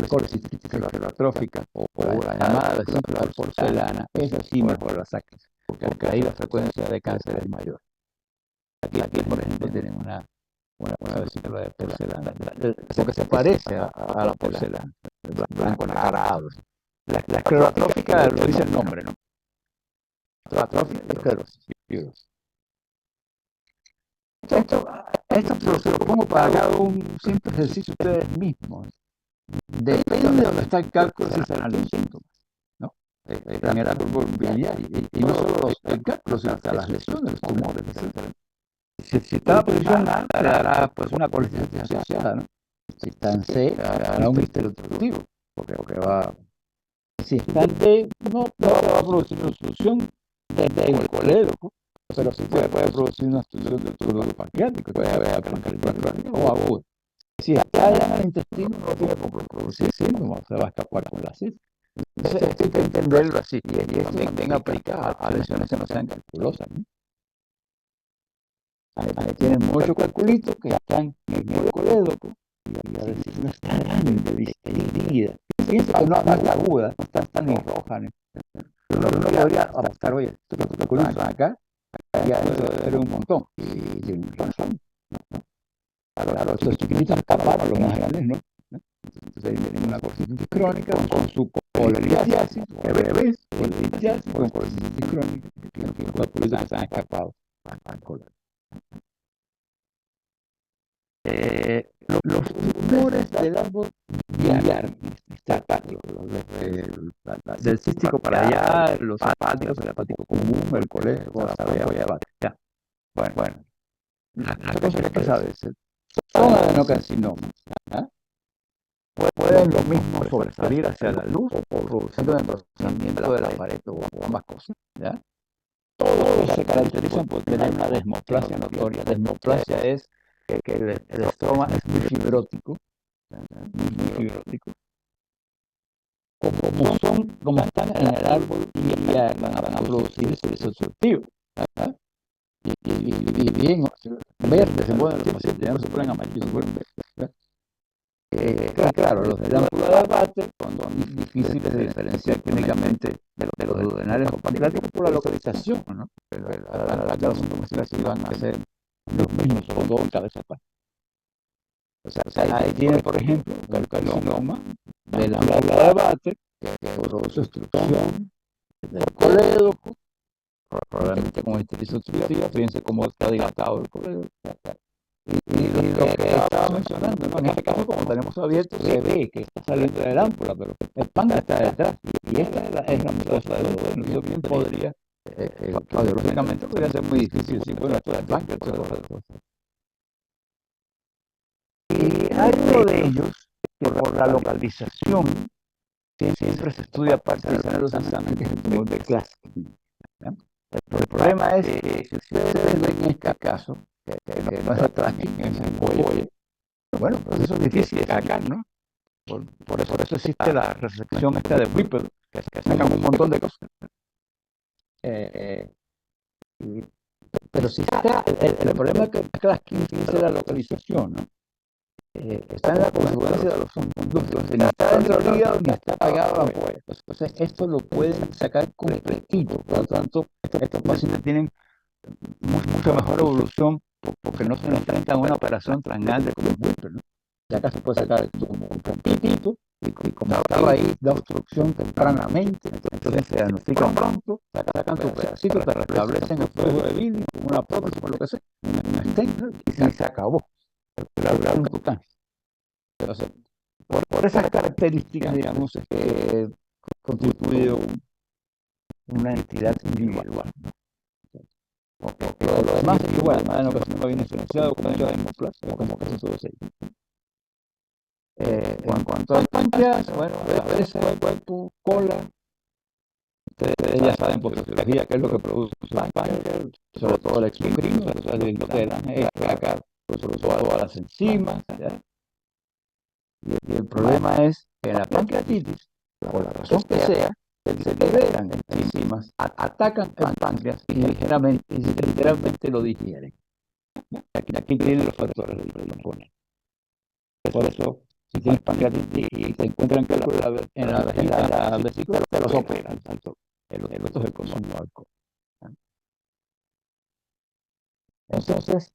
S2: colecistitis clorotrófica o la llamada vesícula porcelana, esa sí mejor la sacas, porque ahí la frecuencia de cáncer es mayor. Aquí por ejemplo, tienen una vesícula de porcelana, porque se parece a la porcelana, blanco nacarado. La esclerotrófica lo dice el nombre, ¿no? Esclerotrófica y esclerosis. Esto se lo pongo para que hagan un simple ejercicio ustedes mismos. Depende de dónde está el cálculo, si serán los síntomas, ¿no? En el árbol biliar, y no solo el cálculo, sino hasta las lesiones, los tumores, etc. Si está en la posición A, te dará pues una colecistitis asociada, ¿no? Si está en C, hará un histerotractivo, porque va. Si está en D, no va a producir una obstrucción del colédoco, pero sí puede producir una obstrucción del túbulo pancreático, puede haber pancreatitis crónica o aguda. Si está allá en el intestino, no tiene por qué producir síntomas, se va a escapar con la citis. Entonces, esto hay que entenderlo así, y esto también aplica a lesiones que no sean calculosas, ¿no? Ahí tienen muchos calculitos que están en el colédoco y la vesícula está grande, distendida. Fíjense que no es aguda, no está ni roja, ni. Uno podría apostar, oye, estos calculitos están acá, ya era un montón. Y tienen razón. Claro, estos chiquititos escaparon, los más grandes, ¿no? Entonces ahí tienen una colecistitis crónica con su colelitiasis, bebés, colelitiasis con colecistitis crónica, que los calculitos se han escapado al colédoco. Los tumores del árbol biliar, del cístico para allá, los hepáticos, el hepático común, el colédoco, la sabella hepática. Bueno, las cosas que hay que saber son adenocarcinomas. Pueden lo mismo sobresalir hacia la luz o produciendo el engrosamiento de la pared o ambas cosas. ¿Ya? Todos se caracterizan por tener una desmoplasia notoria. Desmoplasia es que el estroma es muy fibrótico, como están en el árbol biliar, van a producir silicio obstructivo. Y bien verde se pueden, los pacientes ya no se ponen amarillos, se ponen verdes. Claro, los de la ámpula de Bartter son difíciles de diferenciar clínicamente de los duodenales o pancreáticos por la localización, ¿no? Pero a la larga los síntomas sí van a ser los mismos, sobre todo en cabeza pata. O sea, ahí tiene, por ejemplo, el carcinoma de la ámpula de Bartter, que produce obstrucción del colédoco, probablemente con histeris obstructiva, fíjense cómo está dilatado el colédoco. Y lo que estaba mencionando, ¿no? En este caso, como tenemos abierto, se ve que está saliendo de la ámpula, pero el páncreas está detrás. Y esta es la mucosa del duodeno. Eso bien podría, radiológicamente, podría ser muy difícil decir, bueno, esto es el páncreas, esto es otra cosa. Y hay uno de ellos que por la localización siempre se estudia parte del cerebro sensana, que es el tumor de Klatskin. El problema es que si ustedes ven en este caso, que no es el Klatskin, es el cuello. Bueno, pues eso es difícil de sacar, ¿no? Por eso existe la resección esta de Whipple, que sacan un montón de cosas. Pero si está, el problema es que Klatskin es la localización, ¿no? Está en la confluencia de los conductos, ni está dentro del hígado ni está pegado a la ampolla. Entonces, esto lo pueden sacar completito. Por lo tanto, estos pacientes tienen mucha mejor evolución porque no se enfrentan a una operación tan grande como el Whipple, ¿no? Ya acá se puede sacar el tumor completito y como estaba ahí, da obstrucción tempranamente, entonces se diagnostican pronto, sacan tu pedacito, te restablecen el flujo de vídeo, una prótesis, por lo que sea, una stent, y se acabó. Entonces, por esas características, digamos, es que constituye una entidad individual. Lo demás es igual, además de lo que no viene diferenciado con la hemoplasma, como casi todo eso. En cuanto al páncreas, bueno, cabeza, cuerpo, cola, ustedes ustedes ya saben por fisiología qué es lo que produce el páncreas, sobre todo el exocrino, entonces lo que dan es que acá sobre todas las enzimas, ¿ya? Y el problema es que en la pancreatitis, por la razón que sea, se liberan enzimas, atacan el páncreas y literalmente lo digieren. Aquí tienen los factores de predisponer. Por eso, si tienes pancreatitis y te encuentran que en la vesícula, te los operan, tanto el otro es el consumo de alcohol. Entonces,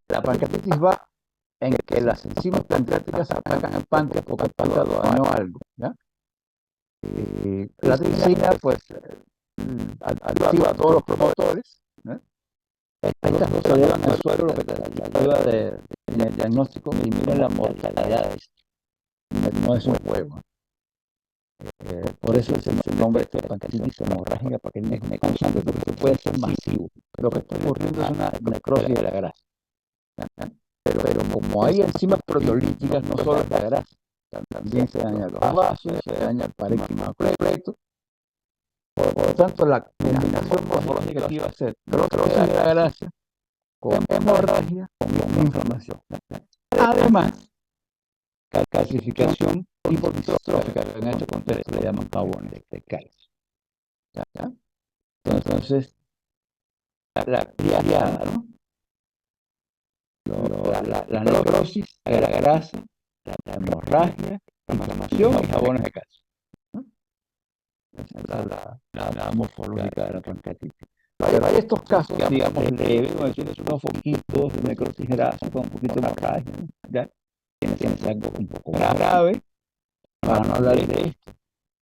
S2: la pancreatitis va en que las enzimas pancreáticas atacan al páncreas porque el páncreas lo dañó algo, ¿ya? Y la tripsina, pues, activa a todos los promotores, ¿eh? Estas dos se llevan al suelo, lo que te ayuda en el diagnóstico y miren la mortalidad. No es un juego. Por eso es el nombre de pancreatitis hemorrágica, para que me concentre, porque esto puede ser masivo. Lo que está ocurriendo es una necrosis de la grasa. Pero como hay enzimas proteolíticas, no solo es la grasa, también se dañan los vasos, se daña el parénquima completo. Por lo tanto, la combinación morfológica aquí va a ser necrosis de la grasa con hemorragia, con inflamación. Además, calcificación hipertrófica, en este contexto le llaman pavones de calcio. ¿Ya? Entonces, la triada, ¿no? La necrosis, la grasa, la hemorragia, la inflamación y jabones de calcio, ¿no? Esa es la morfológica de la pancreatitis. Pero hay estos casos, digamos, leves, donde tienes unos foquitos de necrosis grasa con un poquito de hemorragia, ¿no? ¿Ya? Tienes algo un poco grave, para no hablar de esto.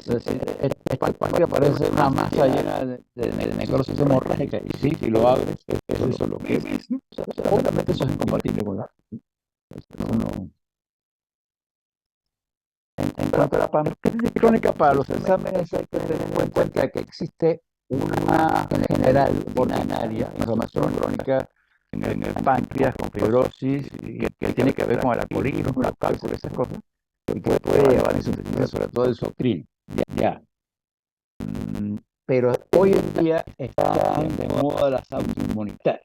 S2: Entonces, el páncreas parece una masa llena de necrosis hemorrágica, y sí, si lo abres, eso es lo que ves, ¿no? O sea, obviamente eso es incompatible con la... En cuanto a la pancreatitis crónica, para los exámenes hay que tener en cuenta que existe una general ordinaria inflamación crónica en el páncreas con fibrosis, y que tiene que ver con el alcoholismo, los cálculos, esas cosas, y que puede llevar insuficiencia, sobre todo el socrino. Ya. Pero hoy en día están de moda las autoinmunitarias.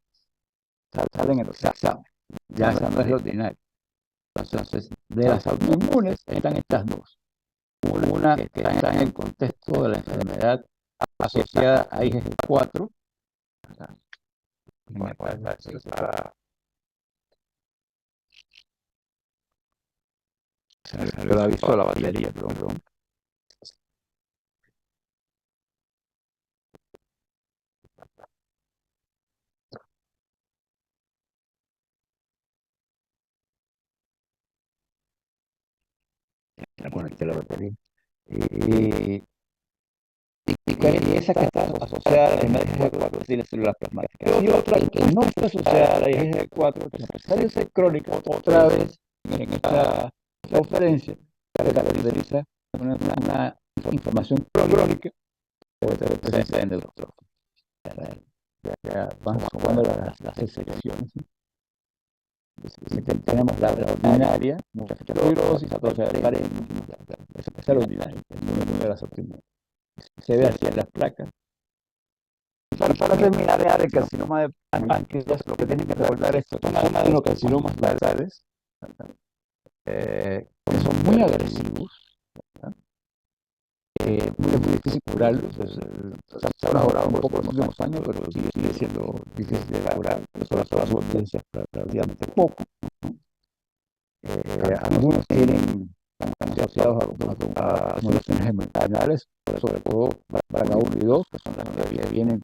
S2: Salen en los exámenes. Ya esa no es lo ordinario. Entonces, de las autoinmunes están estas dos. Una que está en el contexto de la enfermedad asociada a IgG4. Se me salió el aviso de la batería, perdón. Ya conecté la batería. Y esa que está asociada a la IgG4 tiene células plasmáticas. Y otra que no está asociada a la IgG4, que parece ser crónica, otra vez en esta referencia, que caracteriza una inflamación crónica de presencia de neutrófilos. Ya van sumando las excepciones. Tenemos la ordinaria, mucha fibrosis, atrofia de parénquima, esa es la ordinaria, una de las óptimas. Se ve así en las placas. Para terminar el carcinoma de páncreas, lo que tienen que recordar es que son los carcinomas basales, que son muy agresivos, muy difícil curarlos. Se ha mejorado un poco en los últimos años, pero sigue siendo difícil de curar. Sobre todo las evidencias relativamente poco. Algunos están asociados a mutaciones germinales, sobre todo BRCA1 y 2, que son las que vienen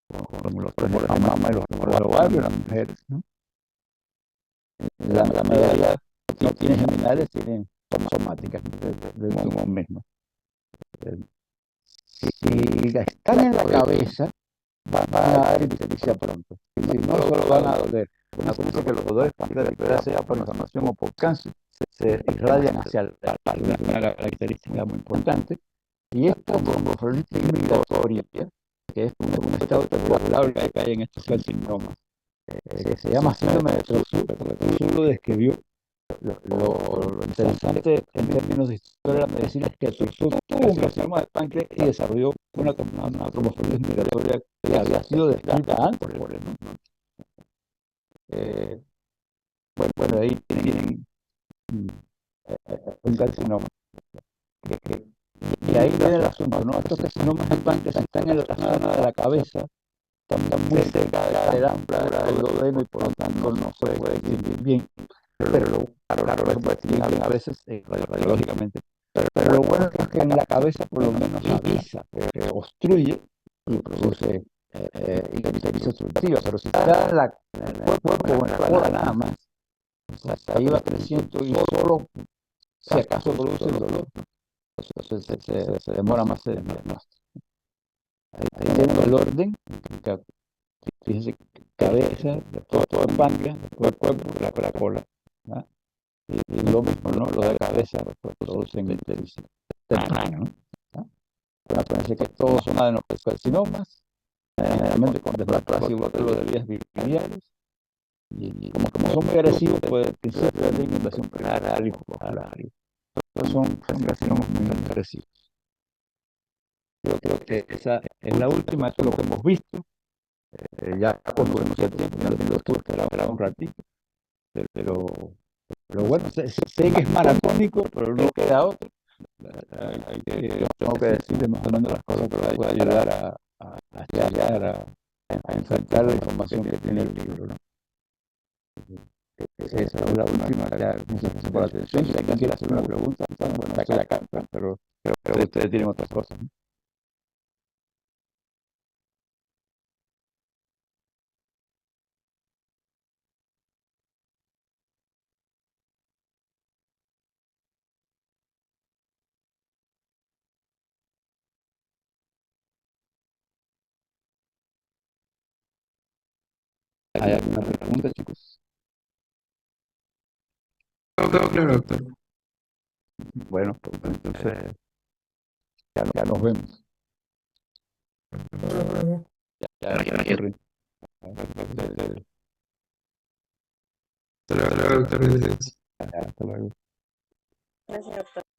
S2: con los tumores de mama y los tumores de ovario en las mujeres, ¿no? La mayoría no tienen germinales, tienen somáticas del tumor mismo. Si están en la cabeza, van a dar epidemia pronto. Si no, solo van a doler. Acuérdense que los dolores pancreáticos, ya sea por inflamación o por cáncer, se irradian hacia el páncreas, una característica muy importante. Y esta tromboflebitis migratoria, que es un estado desfavorable que hay en estos carcinomas, se llama síndrome de Trousseau, porque Trousseau lo describió lo interesante en términos de historia de la medicina es que tuvo un carcinoma de páncreas y desarrolló una trombofilia migratoria que había sido descrita antes por él, ¿no? Bueno, ahí tienen un carcinoma. Y ahí viene el asunto, ¿no? Estos carcinomas de páncreas están en la zona de la cabeza, están muy cerca del ámpula, del duodeno, y por lo tanto no se puede distinguir bien. Pero claro, lo puede distinguir bien a veces radiológicamente. Pero lo bueno es que en la cabeza por lo menos avisa, porque obstruye y produce ictericia obstructiva. Pero si está en el cuerpo o en la cola nada más, ahí va creciendo y solo si acaso produce el dolor. Entonces se demora más el diagnóstico. Ahí tienen el orden, fíjense, cabeza, después todo el páncreas, después el cuerpo, la cola, ¿no? Y lo mismo, ¿no? Lo de cabeza, después producen ictericia temprana, ¿no? Bueno, parece que todos son adenocarcinomas, generalmente con desplazamiento de vías biliares, y como son muy agresivos, pues al principio hay inundación plenar y hospitalaria. Estos son carcinomas muy agresivos. Yo creo que esa es la última, esto es lo que hemos visto. Ya construimos el tiempo, ya el doctor esperaba un ratito, pero bueno, sé que es maratónico, pero no queda otro. Tengo que decirle más o menos las cosas que le puede ayudar a estudiar, a enfrentar la información que tiene el libro, ¿no? Esa es la última. Muchas gracias por la atención. Si alguien quiere hacer una pregunta, bueno, saque la carta, pero ustedes tienen otras cosas, ¿no? ¿Hay alguna pregunta, chicos?
S3: Todo claro, doctor.
S2: Bueno, pues entonces ya nos vemos. Ya ocurre.
S3: Hasta luego, doctor. Gracias.
S2: Hasta luego.
S1: Gracias, doctor.